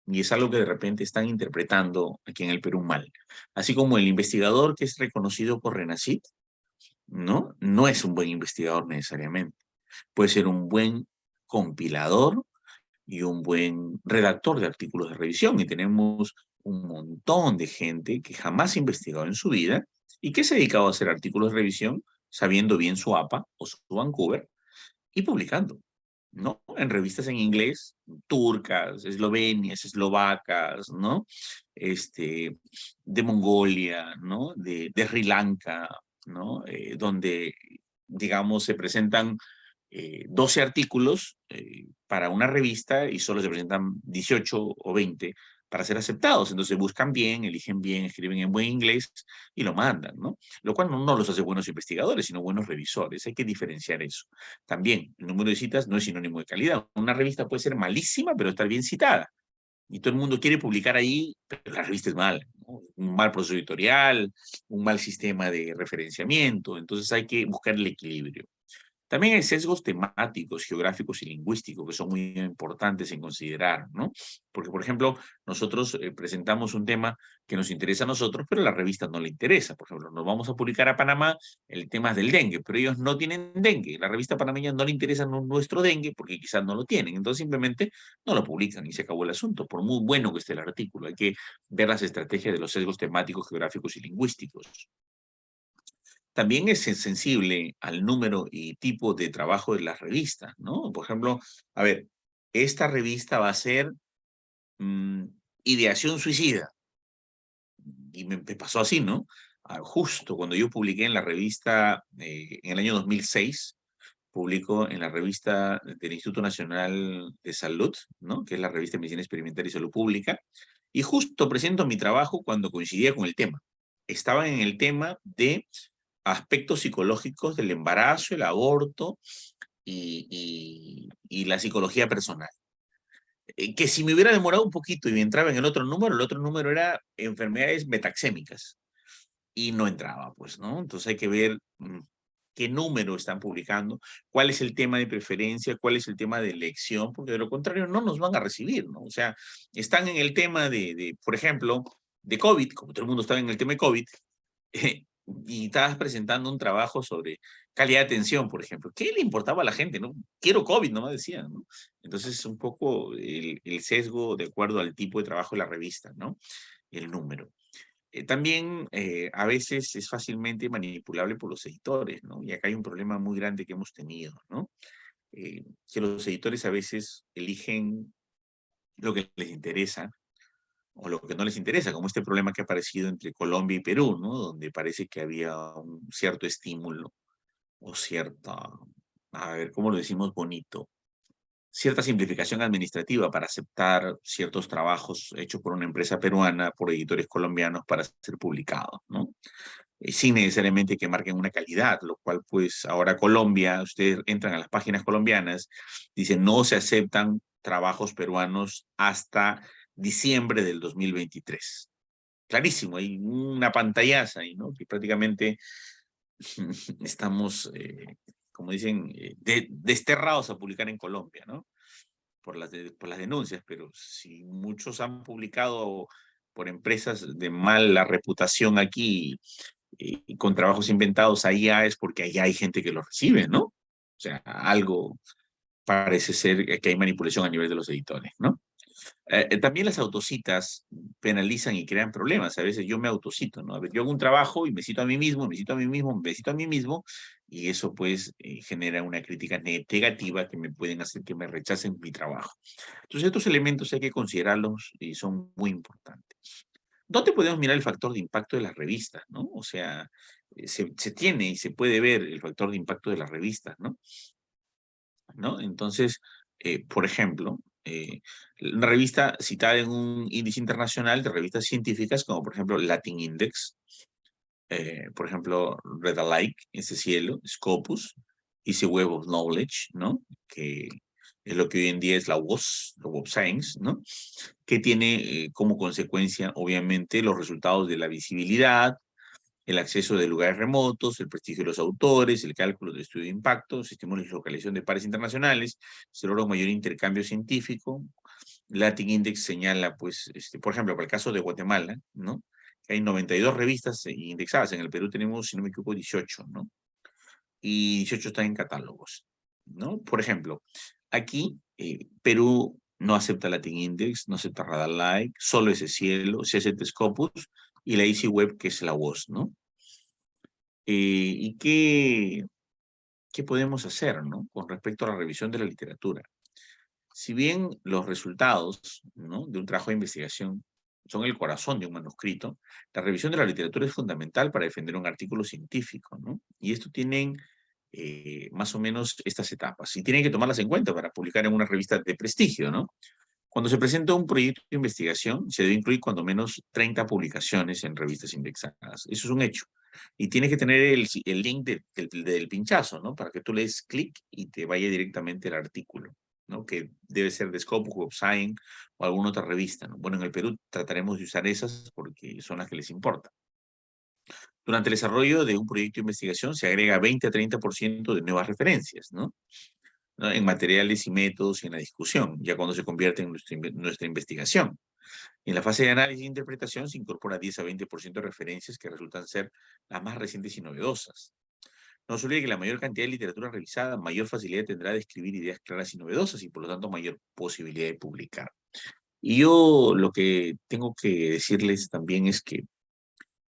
Y es algo que de repente están interpretando aquí en el Perú mal. Así como el investigador que es reconocido por Renacit, ¿no? No es un buen investigador necesariamente. Puede ser un buen compilador y un buen redactor de artículos de revisión. Y tenemos un montón de gente que jamás ha investigado en su vida y que se ha dedicado a hacer artículos de revisión sabiendo bien su APA o su Vancouver y publicando, ¿no? En revistas en inglés, turcas, eslovenias, eslovacas, ¿no? De Mongolia, ¿no? De Sri Lanka, ¿no? Donde, digamos, se presentan 12 artículos para una revista y solo se presentan 18 o 20 para ser aceptados. Entonces buscan bien, eligen bien, escriben en buen inglés y lo mandan, ¿no? Lo cual no los hace buenos investigadores, sino buenos revisores. Hay que diferenciar eso. También, el número de citas no es sinónimo de calidad. Una revista puede ser malísima, pero estar bien citada. Y todo el mundo quiere publicar ahí, pero la revista es mala, ¿no? Un mal proceso editorial, un mal sistema de referenciamiento. Entonces hay que buscar el equilibrio. También hay sesgos temáticos, geográficos y lingüísticos que son muy importantes en considerar, ¿no? Porque, por ejemplo, nosotros presentamos un tema que nos interesa a nosotros, pero a la revista no le interesa. Por ejemplo, nos vamos a publicar a Panamá el tema del dengue, pero ellos no tienen dengue. La revista panameña no le interesa nuestro dengue porque quizás no lo tienen. Entonces, simplemente no lo publican y se acabó el asunto, por muy bueno que esté el artículo. Hay que ver las estrategias de los sesgos temáticos, geográficos y lingüísticos. También es sensible al número y tipo de trabajo de las revistas, ¿no? Por ejemplo, a ver, esta revista va a ser mm, ideación suicida. Y me pasó así, ¿no? Justo cuando yo publiqué en la revista, en el año 2006, publico en la revista del Instituto Nacional de Salud, ¿no? Que es la revista de Medicina Experimental y Salud Pública, y justo presento mi trabajo cuando coincidía con el tema. Estaba en el tema de aspectos psicológicos del embarazo, el aborto y la psicología personal. Que si me hubiera demorado un poquito y entraba en el otro número era enfermedades metaxémicas y no entraba, pues, ¿no? Entonces hay que ver qué número están publicando, cuál es el tema de preferencia, cuál es el tema de elección, porque de lo contrario no nos van a recibir, ¿no? O sea, están en el tema por ejemplo, de COVID, como todo el mundo está en el tema de COVID, y estabas presentando un trabajo sobre calidad de atención, por ejemplo. ¿Qué le importaba a la gente? ¿No? Quiero COVID, nomás decían, ¿no? Entonces, un poco el sesgo de acuerdo al tipo de trabajo de la revista, ¿no? El número. También a veces es fácilmente manipulable por los editores, ¿no? Y acá hay un problema muy grande que hemos tenido, ¿no? Que los editores a veces eligen lo que les interesa o lo que no les interesa, como este problema que ha aparecido entre Colombia y Perú, ¿no? Donde parece que había un cierto estímulo o cierta, a ver, ¿cómo lo decimos bonito? Cierta simplificación administrativa para aceptar ciertos trabajos hechos por una empresa peruana, por editores colombianos para ser publicados, ¿no? Sin necesariamente que marquen una calidad, lo cual pues ahora Colombia, ustedes entran a las páginas colombianas, dicen no se aceptan trabajos peruanos hasta diciembre del 2023. Clarísimo, hay una pantallaza ahí, ¿no? Que prácticamente estamos, como dicen, desterrados a publicar en Colombia, ¿no? Por las denuncias, pero si muchos han publicado por empresas de mala reputación aquí y con trabajos inventados allá es porque allá hay gente que los recibe, ¿no? O sea, algo parece ser que hay manipulación a nivel de los editores, ¿no? También las autocitas penalizan y crean problemas. A veces yo me autocito, ¿no? A ver, yo hago un trabajo y me cito a mí mismo, me cito a mí mismo, me cito a mí mismo, y eso pues genera una crítica negativa que me pueden hacer que me rechacen mi trabajo. Entonces estos elementos hay que considerarlos y son muy importantes. ¿Dónde podemos mirar el factor de impacto de las revistas, no? O sea, se tiene y se puede ver el factor de impacto de las revistas, ¿no? ¿No? Entonces, por ejemplo, una revista citada en un índice internacional de revistas científicas, como por ejemplo Latin Index, por ejemplo Red Alike, Ese Cielo, Scopus, Easy Web of Knowledge, ¿no? Que es lo que hoy en día es la Web Science, ¿no? Que tiene como consecuencia, obviamente, los resultados de la visibilidad, el acceso de lugares remotos, el prestigio de los autores, el cálculo de estudio de impacto, sistemas de localización de pares internacionales, se logra un mayor intercambio científico. Latin Index señala, pues, por ejemplo, para el caso de Guatemala, ¿no? Hay 92 revistas indexadas. En el Perú tenemos, si no me equivoco, 18, ¿no? Y 18 están en catálogos, ¿no? Por ejemplo, aquí Perú no acepta Latin Index, no acepta Radar Like, solo Ese Cielo, se acepta Scopus y la Easy Web, que es la voz, ¿no? ¿Y qué podemos hacer, ¿no? Con respecto a la revisión de la literatura? Si bien los resultados, ¿no? De un trabajo de investigación son el corazón de un manuscrito, la revisión de la literatura es fundamental para defender un artículo científico, ¿no? Y esto tienen más o menos estas etapas. Y tienen que tomarlas en cuenta para publicar en una revista de prestigio, ¿no? Cuando se presenta un proyecto de investigación, se debe incluir cuando menos 30 publicaciones en revistas indexadas. Eso es un hecho. Y tienes que tener el link del pinchazo, ¿no? Para que tú le des clic y te vaya directamente al artículo, ¿no? Que debe ser de Scopus, Web Science o alguna otra revista, ¿no? Bueno, en el Perú trataremos de usar esas porque son las que les importa. Durante el desarrollo de un proyecto de investigación se agrega 20 a 30% de nuevas referencias, ¿no? ¿No? En materiales y métodos y en la discusión, ya cuando se convierte en nuestra investigación. En la fase de análisis e interpretación se incorpora 10 a 20% de referencias que resultan ser las más recientes y novedosas. No se olvide que la mayor cantidad de literatura revisada, mayor facilidad tendrá de escribir ideas claras y novedosas y por lo tanto mayor posibilidad de publicar. Y yo lo que tengo que decirles también es que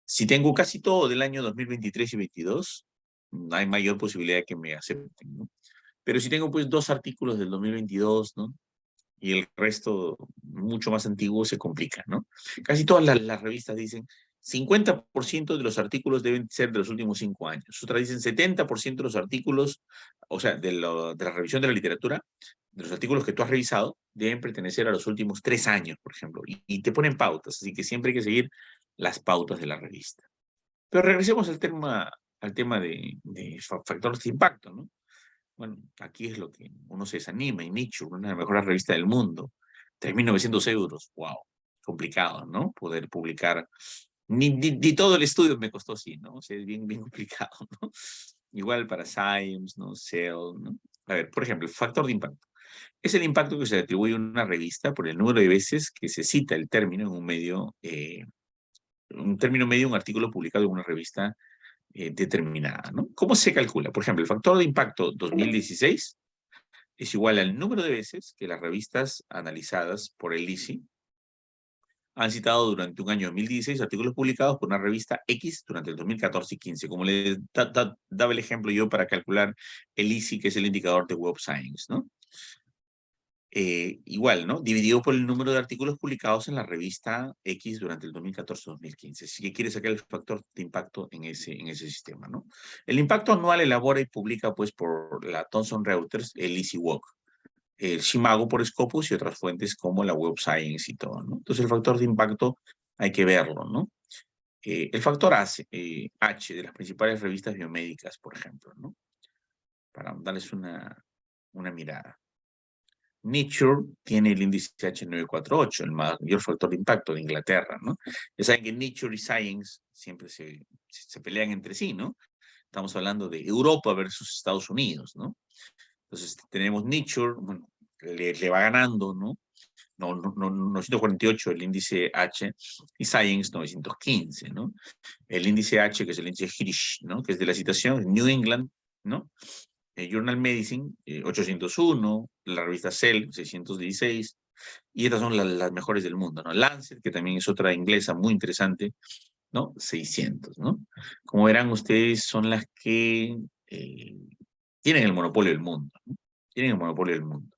si tengo casi todo del año 2023 y 2022, hay mayor posibilidad de que me acepten, ¿no? Pero si tengo pues 2 artículos del 2022, ¿no? Y el resto mucho más antiguo se complica, ¿no? Casi todas las revistas dicen 50% de los artículos deben ser de los últimos 5 años. Otras dicen 70% de los artículos, o sea, de la revisión de la literatura, de los artículos que tú has revisado, deben pertenecer a los últimos 3 años, por ejemplo, y te ponen pautas, así que siempre hay que seguir las pautas de la revista. Pero regresemos al tema de factores de impacto, ¿no? Bueno, aquí es lo que uno se desanima. Y Nicho, una de las mejores revistas del mundo, 3.900 euros. Wow, complicado, ¿no? Poder publicar. Ni todo el estudio me costó así, ¿no? O sea, es bien, bien complicado, ¿no? Igual para Science, ¿no? Cell, ¿no? A ver, por ejemplo, el factor de impacto. Es el impacto que se le atribuye a una revista por el número de veces que se cita el término en un medio, un término medio, un artículo publicado en una revista determinada, ¿no? ¿Cómo se calcula? Por ejemplo, el factor de impacto 2016 es igual al número de veces que las revistas analizadas por el ISI han citado durante un año 2016 artículos publicados por una revista X durante el 2014 y 15, como les daba el ejemplo yo para calcular el ISI, que es el indicador de Web Science, ¿no? Igual, ¿no? Dividido por el número de artículos publicados en la revista X durante el 2014-2015. Así que quiere sacar el factor de impacto en ese sistema, ¿no? El impacto anual elabora y publica, pues, por la Thomson Reuters, el ISI Walk, el Shimago por Scopus y otras fuentes como la Web Science y todo, ¿no? Entonces el factor de impacto hay que verlo, ¿no? El factor H de las principales revistas biomédicas, por ejemplo, ¿no? Para darles una mirada. Nature tiene el índice H948, el mayor factor de impacto de Inglaterra, ¿no? Ya saben que Nature y Science siempre se pelean entre sí, ¿no? Estamos hablando de Europa versus Estados Unidos, ¿no? Entonces tenemos Nature, bueno, le va ganando, ¿no? 948 el índice H y Science 915, ¿no? El índice H, que es el índice Hirsch, ¿no? Que es de la citación, New England, ¿no? Journal Medicine, 801, la revista Cell, 616, y estas son las mejores del mundo, ¿no? Lancet, que también es otra inglesa muy interesante, ¿no? 600, ¿no? Como verán ustedes, son las que tienen el monopolio del mundo, ¿no? Tienen el monopolio del mundo.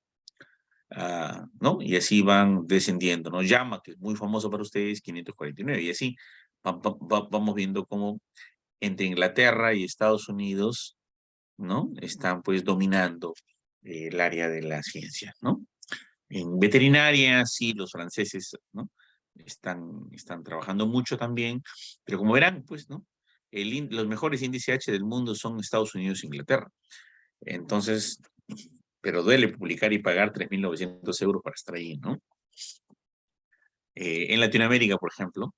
¿No? Y así van descendiendo, ¿no? Llama, que es muy famoso para ustedes, 549, y así vamos viendo cómo entre Inglaterra y Estados Unidos, ¿no? Están pues dominando el área de la ciencia, ¿no? En veterinaria, sí, los franceses, ¿no? Están trabajando mucho también, pero como verán, pues, ¿no? Los mejores índices H del mundo son Estados Unidos e Inglaterra. Entonces, pero duele publicar y pagar 3.900 euros para estar ahí, ¿no? En Latinoamérica, por ejemplo,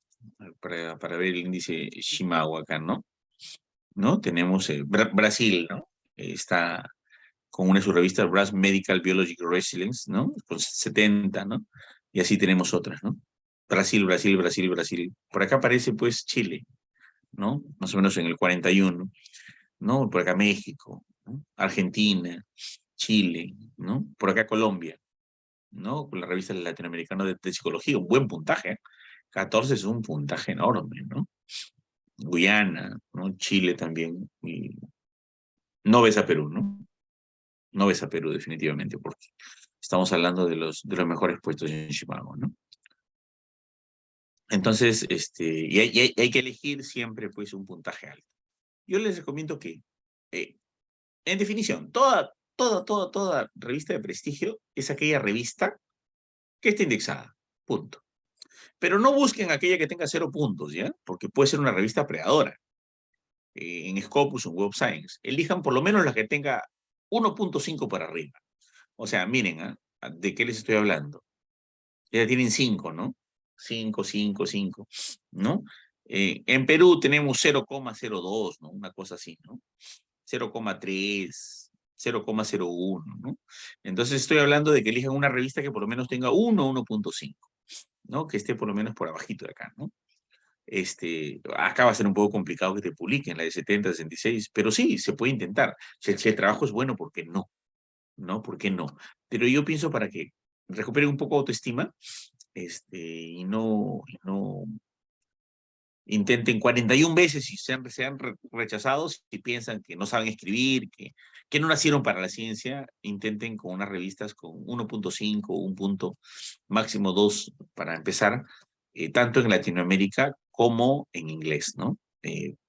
para ver el índice Shimago acá, ¿no? ¿No? Tenemos Brasil, ¿no? Está con una de sus revistas, Brass Medical Biological Resilience, ¿no? Con 70, ¿no? Y así tenemos otras, ¿no? Brasil, Brasil, Brasil, Brasil. Por acá aparece, pues, Chile, ¿no? Más o menos en el 41, ¿no? Por acá México, ¿no? Argentina, Chile, ¿no? Por acá Colombia, ¿no? Con la revista latinoamericana de psicología, un buen puntaje. 14 es un puntaje enorme, ¿no? Guyana, ¿no? Chile también. Y no ves a Perú, ¿no? No ves a Perú definitivamente, porque estamos hablando de los mejores puestos en Chicago, ¿no? Entonces, hay que elegir siempre, pues, un puntaje alto. Yo les recomiendo que, en definición, toda revista de prestigio es aquella revista que esté indexada, punto. Pero no busquen aquella que tenga 0 puntos, ¿ya? Porque puede ser una revista predadora. En Scopus o en Web Science. Elijan por lo menos la que tenga 1.5 para arriba. O sea, miren, ¿de qué les estoy hablando? Ya tienen 5, ¿no? 5, 5, 5, ¿no? En Perú tenemos 0,02, ¿no? Una cosa así, ¿no? 0,3, 0,01, ¿no? Entonces estoy hablando de que elijan una revista que por lo menos tenga 1, 1.5, ¿no? Que esté por lo menos por abajito de acá, ¿no? Acá va a ser un poco complicado que te publiquen la de 70, 66, pero sí, se puede intentar. Si el trabajo es bueno, ¿por qué no? ¿No? ¿Por qué no? Pero yo pienso para que recuperen un poco autoestima, y no intenten 41 veces y sean rechazados y piensan que no saben escribir, que no nacieron para la ciencia, intenten con unas revistas con 1.5, un punto, máximo 2 para empezar, tanto en Latinoamérica como en inglés, ¿no?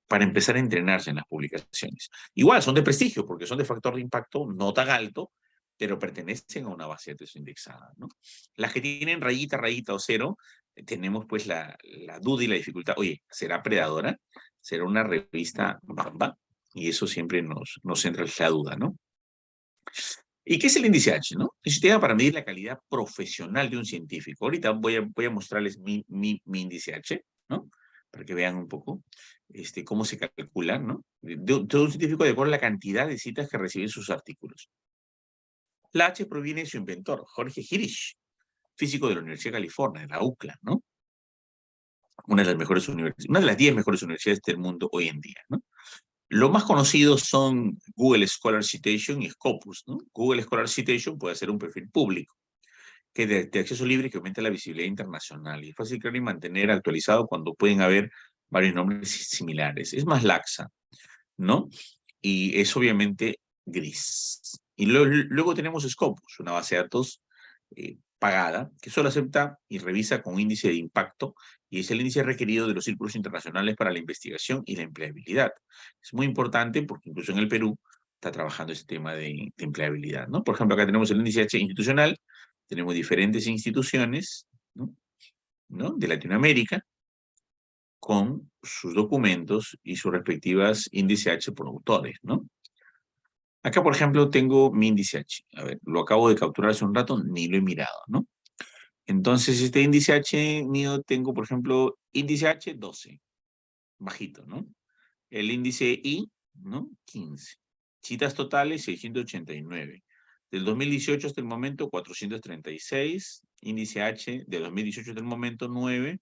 Para empezar a entrenarse en las publicaciones. Igual, son de prestigio porque son de factor de impacto no tan alto, pero pertenecen a una base de texto indexada, ¿no? Las que tienen rayita, rayita o cero, tenemos pues la duda y la dificultad. Oye, ¿será predadora? ¿Será una revista bamba? Y eso siempre nos entra la duda, ¿no? ¿Y qué es el índice H, no? Es un sistema para medir la calidad profesional de un científico. Ahorita voy a mostrarles mi índice H, ¿no? Para que vean un poco cómo se calcula, ¿no? De un científico de acuerdo a la cantidad de citas que reciben sus artículos. La H proviene de su inventor, Jorge Hirsch, físico de la Universidad de California, de la UCLA, ¿no? una de las mejores universidades, una de las 10 mejores universidades del mundo hoy en día, ¿no? Los más conocidos son Google Scholar Citation y Scopus, ¿no? Google Scholar Citation puede ser un perfil público, que es de acceso libre, que aumenta la visibilidad internacional y es fácil crear y mantener actualizado cuando pueden haber varios nombres similares. Es más laxa, ¿no? Y es obviamente gris. Y luego tenemos Scopus, una base de datos pagada, que solo acepta y revisa con índice de impacto, y es el índice requerido de los círculos internacionales para la investigación y la empleabilidad. Es muy importante porque incluso en el Perú está trabajando este tema de empleabilidad, ¿no? Por ejemplo, acá tenemos el índice H institucional, tenemos diferentes instituciones, ¿no? De Latinoamérica, con sus documentos y sus respectivas índice H por autores, ¿no? Acá, por ejemplo, tengo mi índice H. A ver, lo acabo de capturar hace un rato, ni lo he mirado, ¿no? Entonces, este índice H mío tengo, por ejemplo, índice H 12, bajito, ¿no? El índice I, ¿no? 15. Citas totales, 689. Del 2018 hasta el momento, 436. Índice H del 2018 hasta el momento, 9.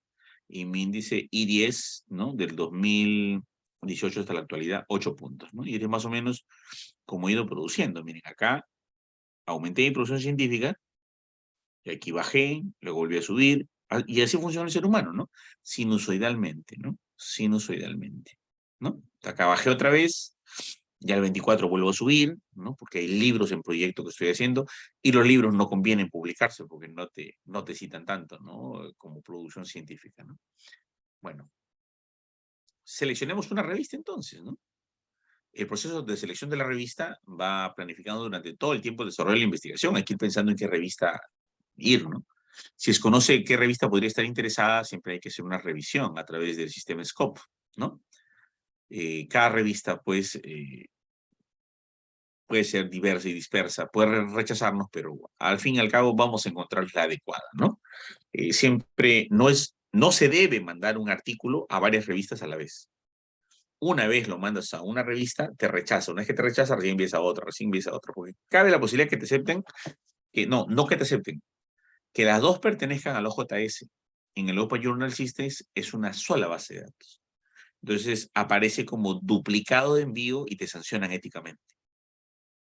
Y mi índice I10, ¿no? Del 2018 hasta la actualidad, 8 puntos, ¿no? Y es más o menos como he ido produciendo. Miren, acá aumenté mi producción científica, y aquí bajé, luego volví a subir, y así funciona el ser humano, ¿no? Sinusoidalmente, ¿no? Sinusoidalmente, ¿no? Acá bajé otra vez, ya el 24 vuelvo a subir, ¿no? Porque hay libros en proyecto que estoy haciendo, y los libros no convienen publicarse porque no te citan tanto, ¿no? Como producción científica, ¿no? Bueno, seleccionemos una revista entonces, ¿no? El proceso de selección de la revista va planificando durante todo el tiempo de desarrollo de la investigación. Hay que ir pensando en qué revista ir, ¿no? Si desconoce qué revista podría estar interesada, siempre hay que hacer una revisión a través del sistema SCOPE, ¿no? Cada revista, pues, puede ser diversa y dispersa, puede rechazarnos, pero al fin y al cabo vamos a encontrar la adecuada, ¿no? Siempre no se debe mandar un artículo a varias revistas a la vez. Una vez lo mandas a una revista, te rechaza. Una vez que te rechaza, recién empieza otra, recién empieza otra, porque cabe la posibilidad que te acepten, no que te acepten, que las dos pertenezcan al OJS. En el Open Journal Systems es una sola base de datos. Entonces aparece como duplicado de envío y te sancionan éticamente,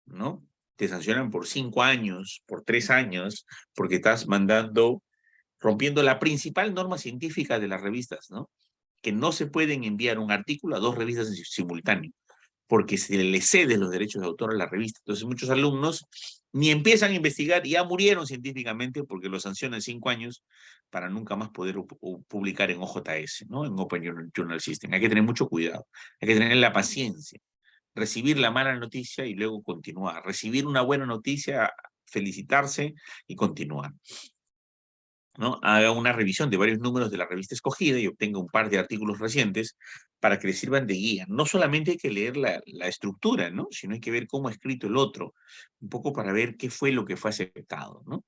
¿no? Te sancionan por 5 años, por 3 años, porque estás rompiendo la principal norma científica de las revistas, ¿no? Que no se pueden enviar un artículo a dos revistas en simultáneo, porque se le cede los derechos de autor a la revista. Entonces muchos alumnos ni empiezan a investigar y ya murieron científicamente porque los sancionan 5 años para nunca más poder publicar en OJS, ¿no? En Open Journal System. Hay que tener mucho cuidado, hay que tener la paciencia, recibir la mala noticia y luego continuar, recibir una buena noticia, felicitarse y continuar, ¿no? Haga una revisión de varios números de la revista escogida y obtenga un par de artículos recientes para que le sirvan de guía. No solamente hay que leer la estructura, ¿no? Sino hay que ver cómo ha escrito el otro, un poco para ver qué fue lo que fue aceptado, ¿no?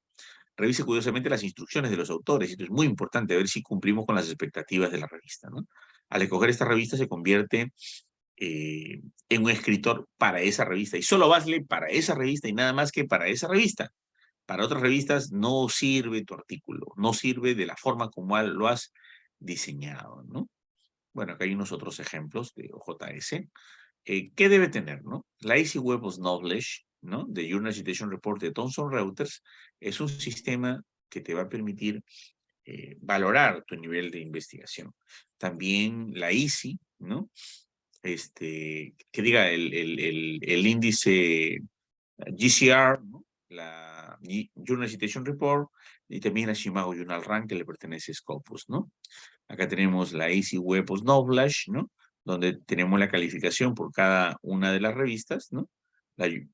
Revise curiosamente las instrucciones de los autores. Esto es muy importante, ver si cumplimos con las expectativas de la revista, ¿no? Al escoger esta revista se convierte en un escritor para esa revista y solo vale para esa revista y nada más que para esa revista. Para otras revistas no sirve tu artículo, no sirve de la forma como lo has diseñado, ¿no? Bueno, acá hay unos otros ejemplos de OJS. ¿Qué debe tener, no? La Easy Web of Knowledge, ¿no? De Journal Citation Report de Thomson Reuters es un sistema que te va a permitir valorar tu nivel de investigación. También la Easy, ¿no? Que diga el índice GCR, ¿no? La Journal Citation Report, y también la Shimago Journal Rank, que le pertenece a Scopus, ¿no? Acá tenemos la Easy Web of Knowledge, ¿no? Donde tenemos la calificación por cada una de las revistas, ¿no?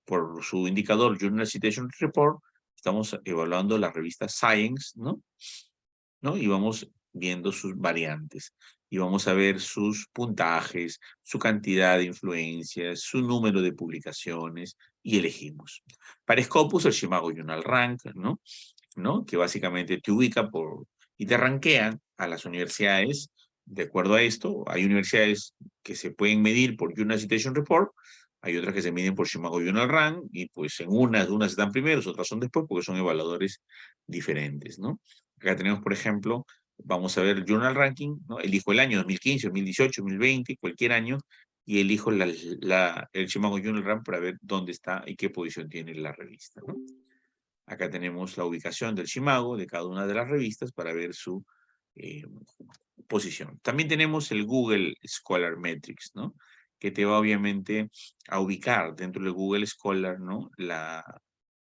Por su indicador Journal Citation Report, estamos evaluando la revista Science, ¿no? Y vamos viendo sus variantes. Y vamos a ver sus puntajes, su cantidad de influencias, su número de publicaciones, y elegimos. Para Scopus, el Shimago Journal Rank, ¿no? Que básicamente te ubica y te ranquean a las universidades de acuerdo a esto. Hay universidades que se pueden medir por Journal Citation Report, hay otras que se miden por Shimago Journal Rank, y pues en unas están primeros, otras son después, porque son evaluadores diferentes, ¿no? Acá tenemos, por ejemplo, Vamos a ver Journal Ranking, ¿no? Elijo el año 2015, 2018, 2020, cualquier año, y elijo el Chimago Journal Rank para ver dónde está y qué posición tiene la revista, ¿no? Acá tenemos la ubicación del Chimago de cada una de las revistas para ver su posición. También tenemos el Google Scholar Metrics, ¿no? Que te va obviamente a ubicar dentro del Google Scholar, ¿no?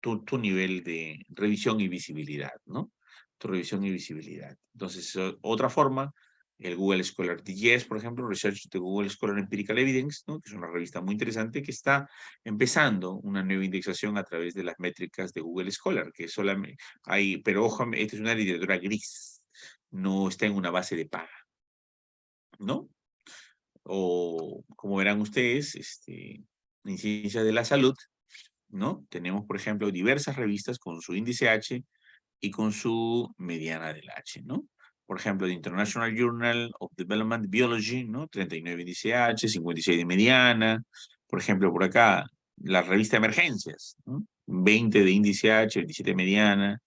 Tu nivel de revisión y visibilidad, ¿no? Tu revisión y visibilidad. Entonces, otra forma, el Google Scholar Digest, por ejemplo, Research de Google Scholar Empirical Evidence, ¿no? Que es una revista muy interesante que está empezando una nueva indexación a través de las métricas de Google Scholar, que solamente hay, pero ojo, esta es una literatura gris, no está en una base de paga, ¿no? O como verán ustedes, en ciencia de la salud, ¿no? Tenemos, por ejemplo, diversas revistas con su índice H y con su mediana del H, ¿no? Por ejemplo, the International Journal of Development Biology, ¿no? 39 índice H, 56 de mediana. Por ejemplo, por acá, la revista Emergencias, ¿no? 20 de índice H, 27 de mediana.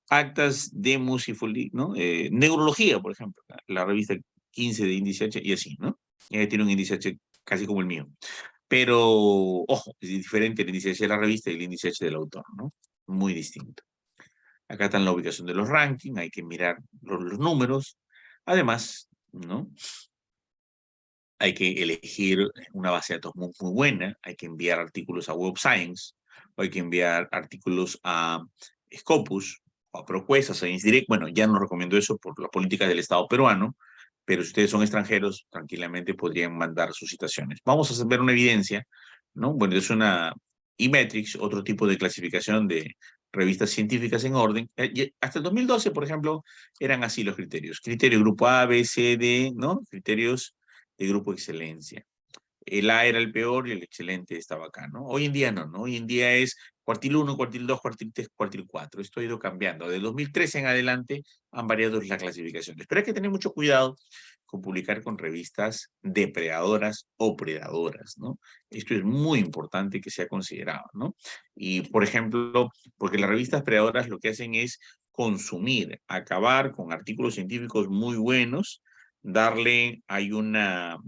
Actas de Musifoli, ¿no? Neurología, por ejemplo, la revista 15 de índice H y así, ¿no? Tiene un índice H casi como el mío. Pero, ojo, es diferente el índice H de la revista y el índice H del autor, ¿no? Muy distinto. Acá está la ubicación de los rankings, hay que mirar los números. Además, ¿no? Hay que elegir una base de datos muy, muy buena, hay que enviar artículos a Web Science, o hay que enviar artículos a Scopus, o a ProQuest, a Science Direct. Bueno, ya no recomiendo eso por las políticas del Estado peruano, pero si ustedes son extranjeros, tranquilamente podrían mandar sus citaciones. Vamos a ver una evidencia, ¿no? Bueno, es una eMetrics, otro tipo de clasificación de revistas científicas en orden. Hasta el 2012, por ejemplo, eran así los criterios. Criterio grupo A, B, C, D, ¿no? Criterios de grupo excelencia. El A era el peor y el excelente estaba acá, ¿no? Hoy en día no, ¿no? Hoy en día es cuartil 1, cuartil 2, cuartil 3, cuartil 4. Esto ha ido cambiando. De 2013 en adelante han variado las clasificaciones. Pero hay que tener mucho cuidado con publicar con revistas depredadoras o predadoras, ¿no? Esto es muy importante que sea considerado, ¿no? Y, por ejemplo, porque las revistas predadoras lo que hacen es consumir, acabar con artículos científicos muy buenos, darle una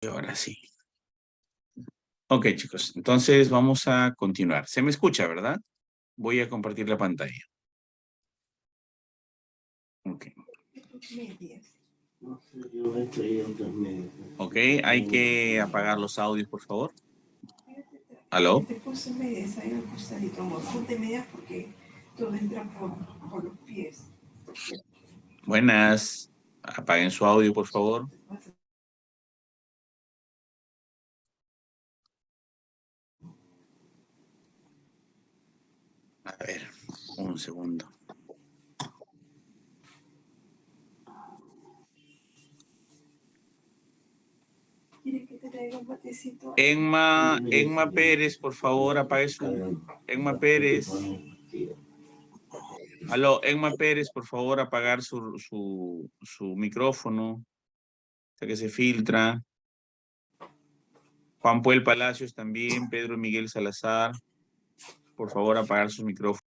y ahora sí. Ok, chicos, entonces vamos a continuar. Se me escucha, ¿verdad? Voy a compartir la pantalla. Ok. Ok, hay que apagar los audios, por favor. ¿Aló? Te puse medias ahí al costadito, amor. Ponte medias porque todo entra por los pies. Buenas. Apaguen su audio, por favor. A ver, un segundo. ¿Quieres que te traiga un batecito? Enma Pérez, por favor, apague su... Enma Pérez. Aló, Enma Pérez, por favor, apagar su micrófono. Hasta que se filtra. Juan Puel Palacios también, Pedro Miguel Salazar. Por favor, apagar sus micrófonos.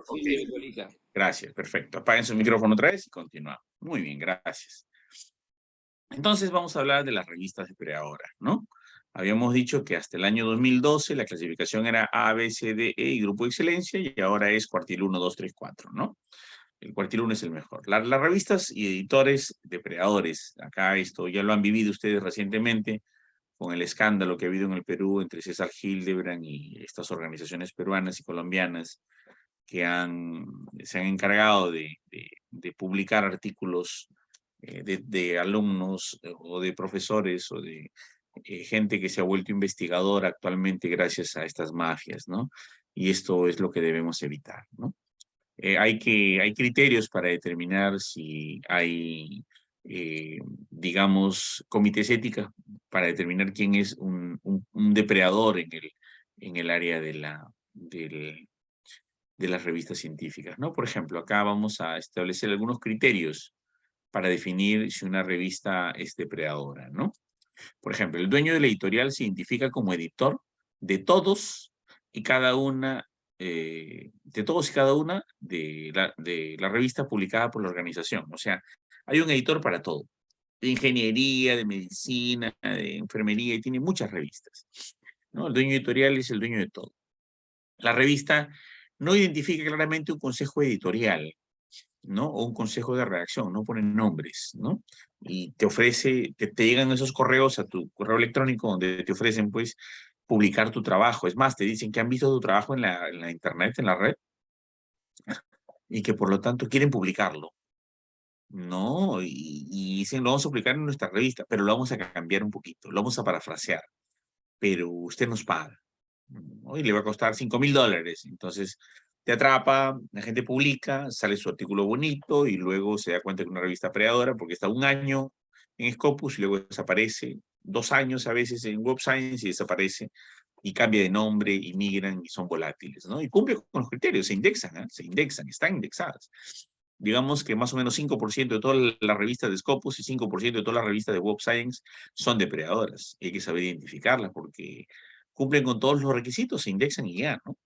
Okay. Gracias, perfecto. Apaguen su micrófono otra vez y continuamos. Muy bien, gracias. Entonces vamos a hablar de las revistas de preahora, ¿no? Habíamos dicho que hasta el año 2012 la clasificación era A, B, C, D, E y Grupo de Excelencia y ahora es cuartil 1, 2, 3, 4, ¿no? El cuartil 1 es el mejor. Las revistas y editores depredadores, acá esto ya lo han vivido ustedes recientemente con el escándalo que ha habido en el Perú entre César Hildebrand y estas organizaciones peruanas y colombianas que se han encargado de publicar artículos de alumnos o de profesores o de gente que se ha vuelto investigadora actualmente gracias a estas mafias, ¿no? Y esto es lo que debemos evitar, ¿no? Hay criterios para determinar si hay digamos, comités éticos para determinar quién es un depredador en el área de las revistas científicas, ¿no? Por ejemplo, acá vamos a establecer algunos criterios para definir si una revista es depredadora, ¿no? Por ejemplo, el dueño de la editorial se identifica como editor de todos y cada una, de todos y cada una de la revista publicada por la organización. O sea, hay un editor para todo, de ingeniería, de medicina, de enfermería, y tiene muchas revistas, ¿no? El dueño editorial es el dueño de todo. La revista no identifica claramente un consejo editorial, ¿no? O un consejo de redacción, no ponen nombres, ¿no? Y te ofrece, te llegan esos correos a tu correo electrónico donde te ofrecen, pues, publicar tu trabajo. Es más, te dicen que han visto tu trabajo en la internet, en la red, y que por lo tanto quieren publicarlo, ¿no? Y dicen, lo vamos a publicar en nuestra revista, pero lo vamos a cambiar un poquito, lo vamos a parafrasear, pero usted nos paga, ¿no? Y le va a costar $5.000. Entonces, te atrapa, la gente publica, sale su artículo bonito y luego se da cuenta que es una revista predadora porque está un año en Scopus y luego desaparece, 2 años a veces en Web Science y desaparece y cambia de nombre y migran y son volátiles, ¿no? Y cumple con los criterios, se indexan, ¿eh? Se indexan, están indexadas. Digamos que más o menos 5% de todas las revistas de Scopus y 5% de todas las revistas de Web Science son depredadoras. Y hay que saber identificarlas porque cumplen con todos los requisitos, se indexan y ya, ¿no?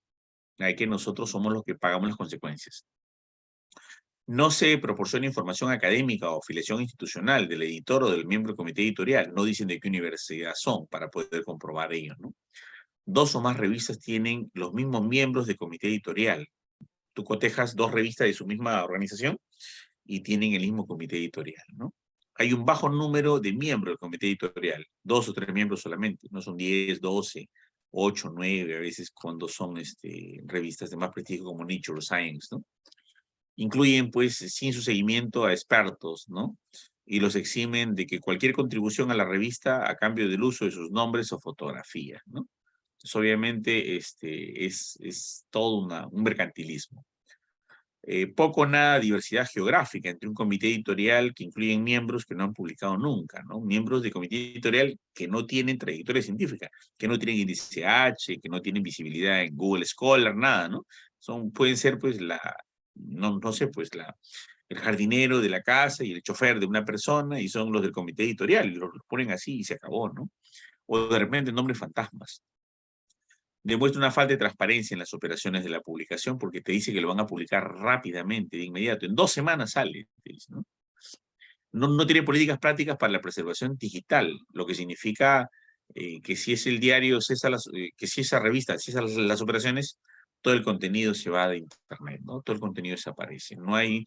Hay que nosotros somos los que pagamos las consecuencias. No se proporciona información académica o afiliación institucional del editor o del miembro del comité editorial. No dicen de qué universidad son para poder comprobar ello, ¿no? 2 o más revistas tienen los mismos miembros de comité editorial. Tú cotejas 2 revistas de su misma organización y tienen el mismo comité editorial, ¿no? Hay un bajo número de miembros del comité editorial, 2 o 3 miembros solamente, no son 10, 12, 8, 9, a veces cuando son revistas de más prestigio como Nature o Science, ¿no? Incluyen, pues, sin su seguimiento a expertos, ¿no? Y los eximen de que cualquier contribución a la revista a cambio del uso de sus nombres o fotografías, ¿no? Entonces, obviamente, es todo un mercantilismo. Poco o nada diversidad geográfica entre un comité editorial que incluyen miembros que no han publicado nunca, ¿no? Miembros de comité editorial que no tienen trayectoria científica, que no tienen índice H, que no tienen visibilidad en Google Scholar, nada, ¿no? Pueden ser, pues, no sé, pues, el jardinero de la casa y el chofer de una persona y son los del comité editorial y los ponen así y se acabó, ¿no? O de repente nombres fantasmas. Demuestra una falta de transparencia en las operaciones de la publicación porque te dice que lo van a publicar rápidamente, de inmediato. En 2 semanas sale, te dice, ¿no? No tiene políticas prácticas para la preservación digital, lo que significa que si es el diario, que si esa revista, si esas las operaciones, todo el contenido se va de internet, ¿no? Todo el contenido desaparece. No hay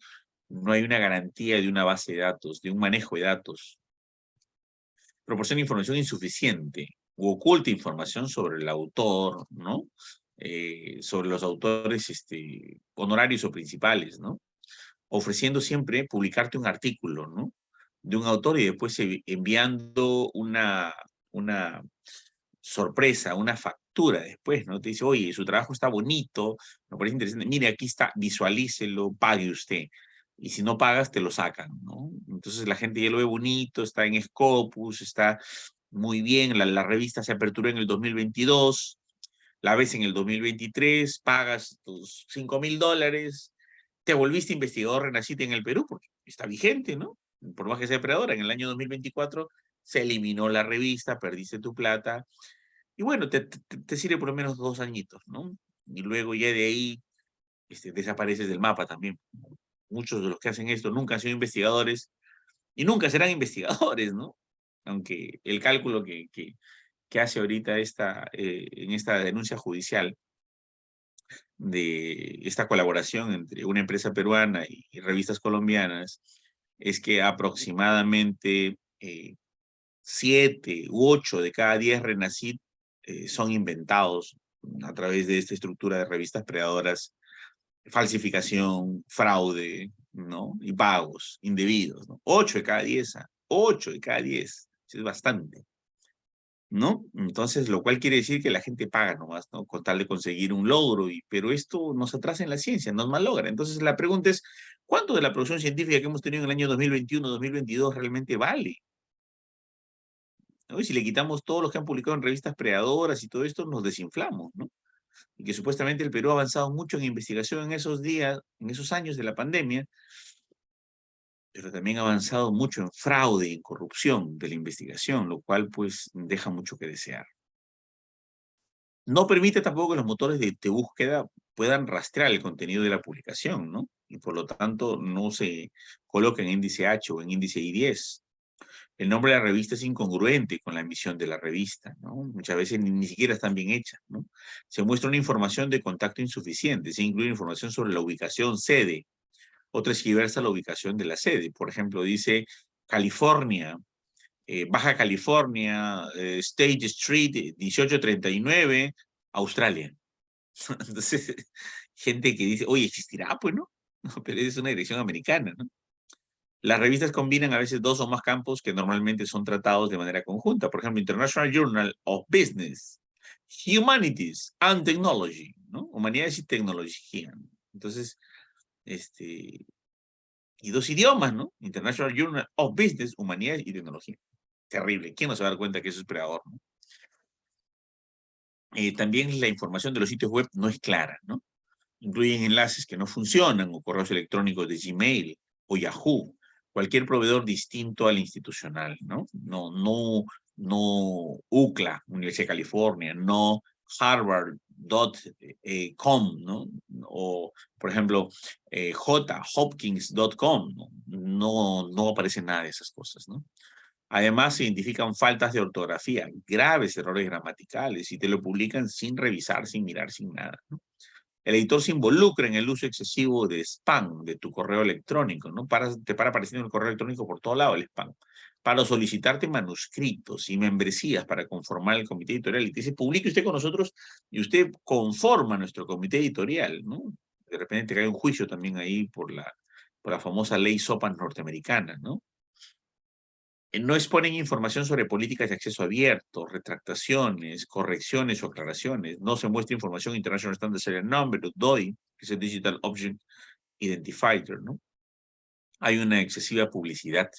una garantía de una base de datos, de un manejo de datos. Proporciona información insuficiente u oculta información sobre el autor, ¿no? Sobre los autores honorarios o principales, ¿no? Ofreciendo siempre publicarte un artículo, ¿no? De un autor y después enviando una sorpresa, una factura después, ¿no? Te dice, oye, su trabajo está bonito, me parece interesante, mire, aquí está, visualícelo, pague usted. Y si no pagas, te lo sacan, ¿no? Entonces la gente ya lo ve bonito, está en Scopus, está muy bien, la revista se aperturó en el 2022, la ves en el 2023, pagas tus $5.000, te volviste investigador, renaciste en el Perú, porque está vigente, ¿no? Por más que sea depredadora, en el año 2024 se eliminó la revista, perdiste tu plata, y bueno, te sirve por lo menos 2 añitos, ¿no? Y luego ya de ahí desapareces del mapa también. Muchos de los que hacen esto nunca han sido investigadores y nunca serán investigadores, ¿no? Aunque el cálculo que hace ahorita en esta denuncia judicial de esta colaboración entre una empresa peruana y revistas colombianas es que aproximadamente 7 u 8 de cada 10 Renacid son inventados a través de esta estructura de revistas predadoras, falsificación, fraude, ¿no? Y pagos indebidos, ¿no? 8 de cada 10, 8 de cada 10, es bastante. ¿no? Entonces, lo cual quiere decir que la gente paga nomás, ¿no? Con tal de conseguir un logro, pero esto nos atrasa en la ciencia, nos malogra. Entonces, la pregunta es, ¿cuánto de la producción científica que hemos tenido en el año 2021, 2022 realmente vale? ¿No? Y si le quitamos todos los que han publicado en revistas predadoras y todo esto, nos desinflamos, ¿no? Y que supuestamente el Perú ha avanzado mucho en investigación en esos días, en esos años de la pandemia, pero también ha avanzado mucho en fraude y en corrupción de la investigación, lo cual pues deja mucho que desear. No permite tampoco que los motores de búsqueda puedan rastrear el contenido de la publicación, ¿no? Y por lo tanto no se coloca en índice H o en índice I10. El nombre de la revista es incongruente con la emisión de la revista, ¿no? Muchas veces ni siquiera están bien hechas, ¿no? Se muestra una información de contacto insuficiente, se incluye información sobre la ubicación sede, o transgiversa la ubicación de la sede. Por ejemplo, dice California, Baja California, State Street 1839, Australia. Entonces, gente que dice, oye, existirá, pues, ¿no? No, pero es una dirección americana, ¿no? Las revistas combinan a veces dos o más campos que normalmente son tratados de manera conjunta. Por ejemplo, International Journal of Business, Humanities and Technology, ¿no? Humanidades y tecnología. Entonces, y dos idiomas, ¿no? International Journal of Business, Humanidades y Tecnología. Terrible. ¿Quién no se va a dar cuenta que eso es predador, no? También la información de los sitios web no es clara, ¿no? Incluyen enlaces que no funcionan o correos electrónicos de Gmail o Yahoo, cualquier proveedor distinto al institucional, ¿no? No UCLA, Universidad de California, no Harvard.com, ¿no? O, por ejemplo, Hopkins.com, no aparece nada de esas cosas, ¿no? Además, se identifican faltas de ortografía, graves errores gramaticales, y te lo publican sin revisar, sin mirar, sin nada, ¿no? El editor se involucra en el uso excesivo de spam de tu correo electrónico, ¿no? Te para apareciendo en el correo electrónico por todo lado el spam. Para solicitarte manuscritos y membresías para conformar el comité editorial. Y te dice, publique usted con nosotros y usted conforma nuestro comité editorial, ¿no? De repente te cae un juicio también ahí por la famosa ley SOPAN norteamericana, ¿no? No exponen información sobre políticas de acceso abierto, retractaciones, correcciones o aclaraciones. No se muestra información International Standard Serial Number, DOI, que es el Digital Object Identifier, ¿no? Hay una excesiva publicidad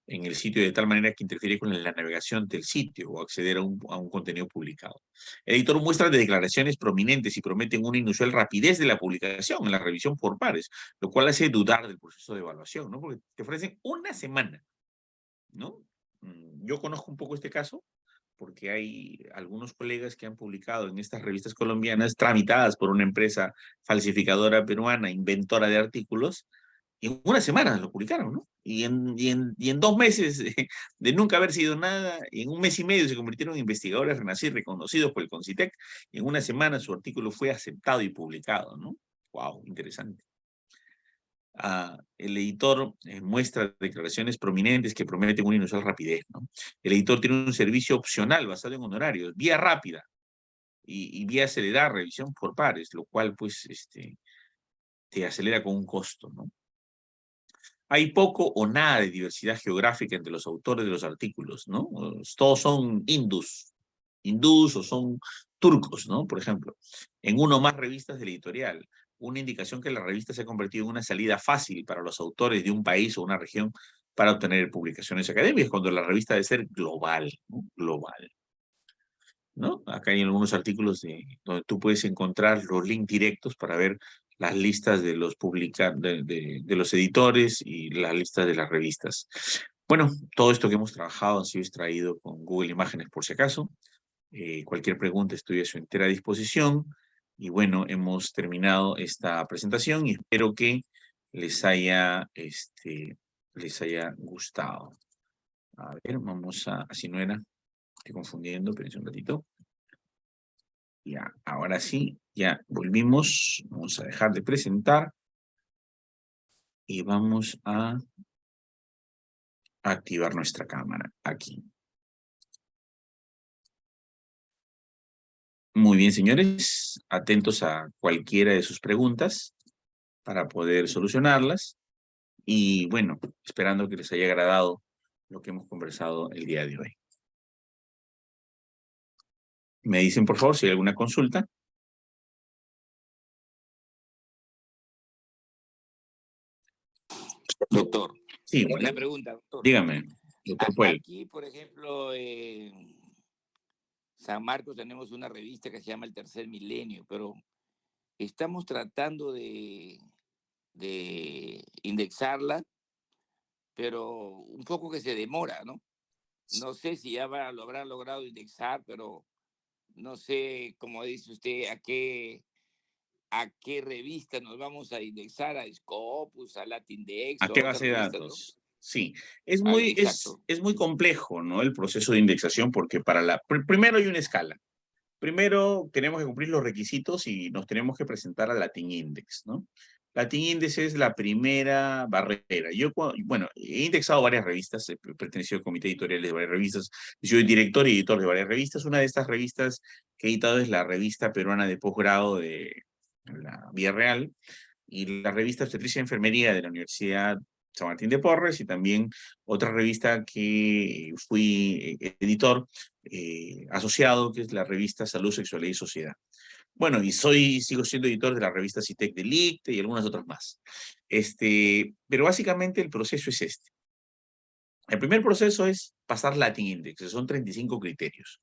en el sitio de tal manera que interfiere con la navegación del sitio o acceder a un contenido publicado. El editor muestra de declaraciones prominentes y prometen una inusual rapidez de la publicación en la revisión por pares, lo cual hace dudar del proceso de evaluación, ¿no? Porque te ofrecen una semana, ¿no? Yo conozco un poco este caso porque hay algunos colegas que han publicado en estas revistas colombianas tramitadas por una empresa falsificadora peruana, inventora de artículos, y en una semana lo publicaron, ¿no? Y en 2 meses de nunca haber sido nada, y en un mes y medio se convirtieron en investigadores renacidos reconocidos por el CONCITEC, y en una semana su artículo fue aceptado y publicado, ¿no? ¡Wow! Interesante. El editor muestra declaraciones prominentes que prometen una inusual rapidez, ¿no? El editor tiene un servicio opcional basado en honorarios, vía rápida y vía acelerada, revisión por pares, lo cual pues te acelera con un costo, ¿no? Hay poco o nada de diversidad geográfica entre los autores de los artículos, ¿no? Todos son hindús o son turcos, ¿no? Por ejemplo, en uno o más revistas del editorial, una indicación que la revista se ha convertido en una salida fácil para los autores de un país o una región para obtener publicaciones académicas, cuando la revista debe ser global, ¿no? Global, ¿no? Acá hay algunos artículos donde tú puedes encontrar los links directos para ver las listas de los de los editores y las listas de las revistas. Bueno, todo esto que hemos trabajado ha sido extraído con Google Imágenes por si acaso. Cualquier pregunta estoy a su entera disposición. Y bueno, hemos terminado esta presentación y espero que les haya gustado. A ver, vamos así no era, estoy confundiendo, espérense un ratito. Ya, ahora sí, ya volvimos. Vamos a dejar de presentar y vamos a activar nuestra cámara aquí. Muy bien, señores, atentos a cualquiera de sus preguntas para poder solucionarlas. Y bueno, esperando que les haya agradado lo que hemos conversado el día de hoy. Me dicen, por favor, si hay alguna consulta. Doctor, Sí, una pregunta, doctor. dígame, doctor Puel. Aquí, por ejemplo, en San Marcos tenemos una revista que se llama El Tercer Milenio, pero estamos tratando de indexarla, pero un poco que se demora, ¿no? No sé si ya lo habrán logrado indexar, pero no sé, como dice usted, a qué revista nos vamos a indexar, a Scopus, a Latindex ¿A o a qué otras base de revistas, ¿no? datos? Sí, es muy, Exacto. es muy complejo, ¿no? El proceso de indexación, porque primero hay una escala. Primero tenemos que cumplir los requisitos y nos tenemos que presentar al Latin Index, ¿no? Latin Index es la primera barrera. Bueno, he indexado varias revistas, he pertenecido al comité editorial de varias revistas, soy director y editor de varias revistas. Una de estas revistas que he editado es la revista peruana de posgrado de la Vía Real, y la revista Obstetricia y Enfermería de la Universidad San Martín de Porres, y también otra revista que fui editor asociado, que es la revista Salud, Sexualidad y Sociedad. Bueno, y sigo siendo editor de la revista CITEC del ICTE y algunas otras más. Pero básicamente el proceso es este. El primer proceso es pasar Latin Index, son 35 criterios.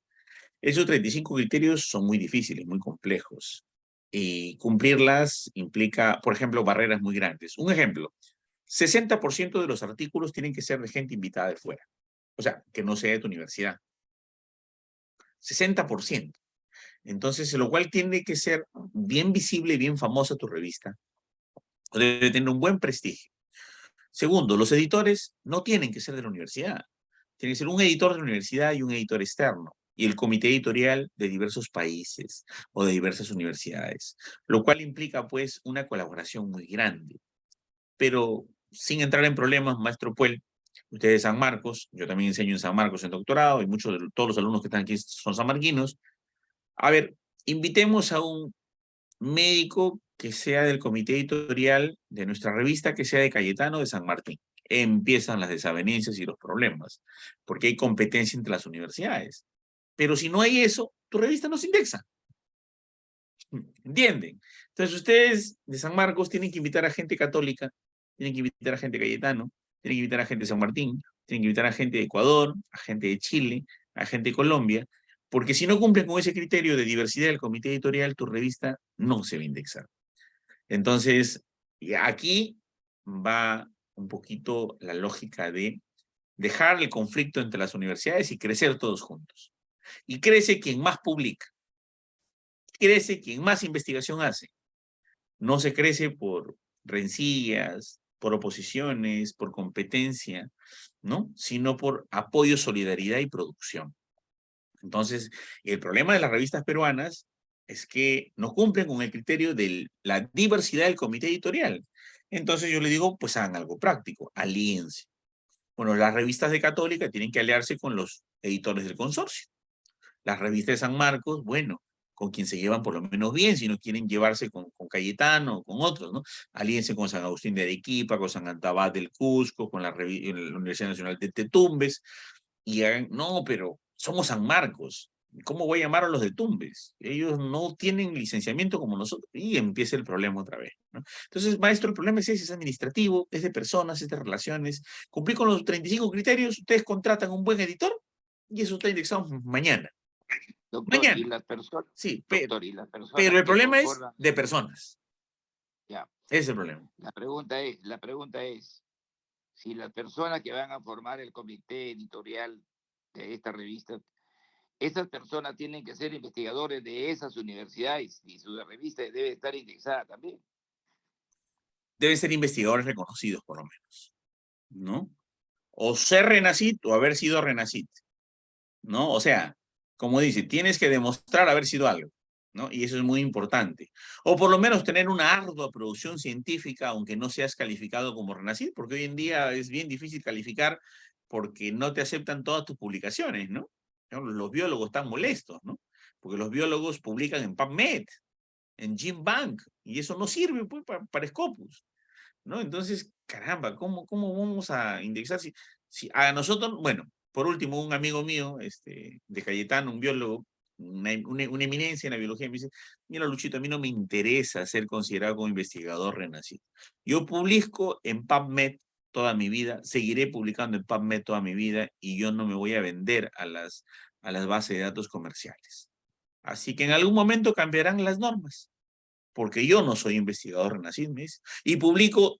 Esos 35 criterios son muy difíciles, muy complejos. Y cumplirlas implica, por ejemplo, barreras muy grandes. Un ejemplo, 60% de los artículos tienen que ser de gente invitada de fuera. O sea, que no sea de tu universidad. 60%. Entonces, lo cual tiene que ser bien visible y bien famosa tu revista. Debe tener un buen prestigio. Segundo, los editores no tienen que ser de la universidad. Tiene que ser un editor de la universidad y un editor externo, y el comité editorial de diversos países o de diversas universidades, lo cual implica pues una colaboración muy grande. Pero sin entrar en problemas, maestro Puel, usted es de San Marcos, yo también enseño en San Marcos en doctorado, y todos los alumnos que están aquí son sanmarquinos. A ver, invitemos a un médico que sea del comité editorial de nuestra revista, que sea de Cayetano de San Martín. Empiezan las desavenencias y los problemas, porque hay competencia entre las universidades. Pero si no hay eso, tu revista no se indexa. ¿Entienden? Entonces ustedes de San Marcos tienen que invitar a gente católica, tienen que invitar a gente de Cayetano, tienen que invitar a gente de San Martín, tienen que invitar a gente de Ecuador, a gente de Chile, a gente de Colombia, porque si no cumplen con ese criterio de diversidad del comité editorial, tu revista no se va a indexar. Entonces, y aquí va un poquito la lógica de dejar el conflicto entre las universidades y crecer todos juntos. Y crece quien más publica. Crece quien más investigación hace. No se crece por rencillas, por oposiciones, por competencia, ¿no? Sino por apoyo, solidaridad y producción. Entonces, el problema de las revistas peruanas es que no cumplen con el criterio de la diversidad del comité editorial. Entonces yo le digo, pues hagan algo práctico, alíense. Bueno, las revistas de Católica tienen que aliarse con los editores del consorcio. Las revistas de San Marcos, bueno, con quien se llevan por lo menos bien, si no quieren llevarse con Cayetano o con otros, ¿no? Alíense con San Agustín de Arequipa, con San Antabad del Cusco, con la Universidad Nacional de Tetumbes, y hagan, no, pero somos San Marcos, ¿cómo voy a llamar a los de Tumbes? Ellos no tienen licenciamiento como nosotros, y empieza el problema otra vez, ¿no? Entonces, maestro, el problema es ese, es administrativo, es de personas, es de relaciones. Cumplí con los 35 criterios, ustedes contratan un buen editor, y eso está indexado mañana. Doctor, y Mañana, las personas, sí, doctor, y las pero personas el que problema es conforman, de personas. ya, Ese es el problema. la pregunta es, si las personas que van a formar el comité editorial de esta revista, esas personas tienen que ser investigadores de esas universidades y su revista debe estar indexada también. Deben ser investigadores reconocidos, por lo menos, ¿no? O ser Renacit o haber sido Renacit, ¿no? O sea, como dice, tienes que demostrar haber sido algo, ¿no? Y eso es muy importante. O por lo menos tener una ardua producción científica, aunque no seas calificado como Renacit, porque hoy en día es bien difícil calificar porque no te aceptan todas tus publicaciones, ¿no? Los biólogos están molestos, ¿no? Porque los biólogos publican en PubMed, en GenBank, y eso no sirve pues, para Scopus, ¿no? Entonces, caramba, ¿cómo vamos a indexar? Si a nosotros, bueno, por último, un amigo mío, de Cayetano, un biólogo, una eminencia en la biología, me dice, mira Luchito, a mí no me interesa ser considerado como investigador renacido. Yo publico en PubMed toda mi vida, seguiré publicando en PubMed toda mi vida y yo no me voy a vender a las bases de datos comerciales. Así que en algún momento cambiarán las normas, porque yo no soy investigador renacido, me dice, y publico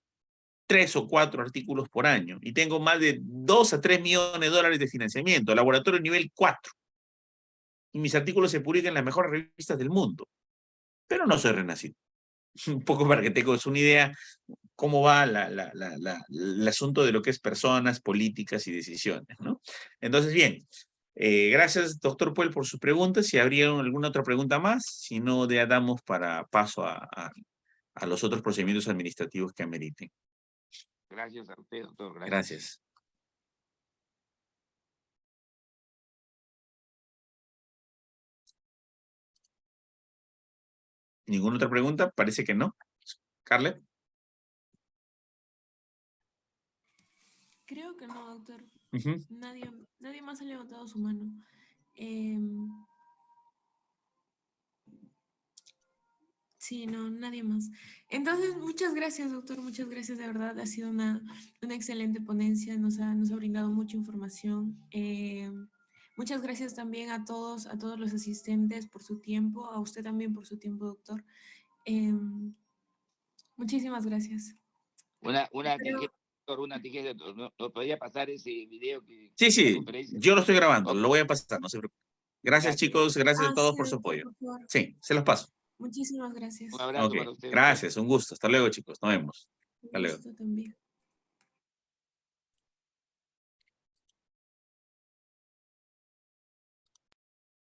3 o 4 artículos por año y tengo más de 2 a 3 millones de dólares de financiamiento, laboratorio nivel 4. Y mis artículos se publican en las mejores revistas del mundo. Pero no soy renacido. Un poco para que tengas una idea cómo va el asunto de lo que es personas, políticas y decisiones, ¿no? Entonces, bien, gracias, doctor Puel, por sus preguntas. Si habría alguna otra pregunta más, si no, ya damos para paso a los otros procedimientos administrativos que ameriten. Gracias a usted, doctor. Gracias. ¿Ninguna otra pregunta? Parece que no. ¿Carlet? Creo que no, doctor. Uh-huh. Nadie más ha levantado su mano. Sí, no, nadie más. Entonces, muchas gracias, doctor. Muchas gracias, de verdad. Ha sido una excelente ponencia. Nos ha brindado mucha información. Muchas gracias también a todos los asistentes por su tiempo. A usted también por su tiempo, doctor. Muchísimas gracias. Una tiqueta, ¿no podría pasar ese video? Sí, yo lo estoy grabando, Okay. Lo voy a pasar, no se preocupe. Gracias, chicos, gracias a todos por su apoyo. Por Sí, se los paso. Muchísimas gracias. Un abrazo para ustedes. Gracias, un gusto. Hasta luego, chicos, nos vemos. Hasta luego. Un gusto también.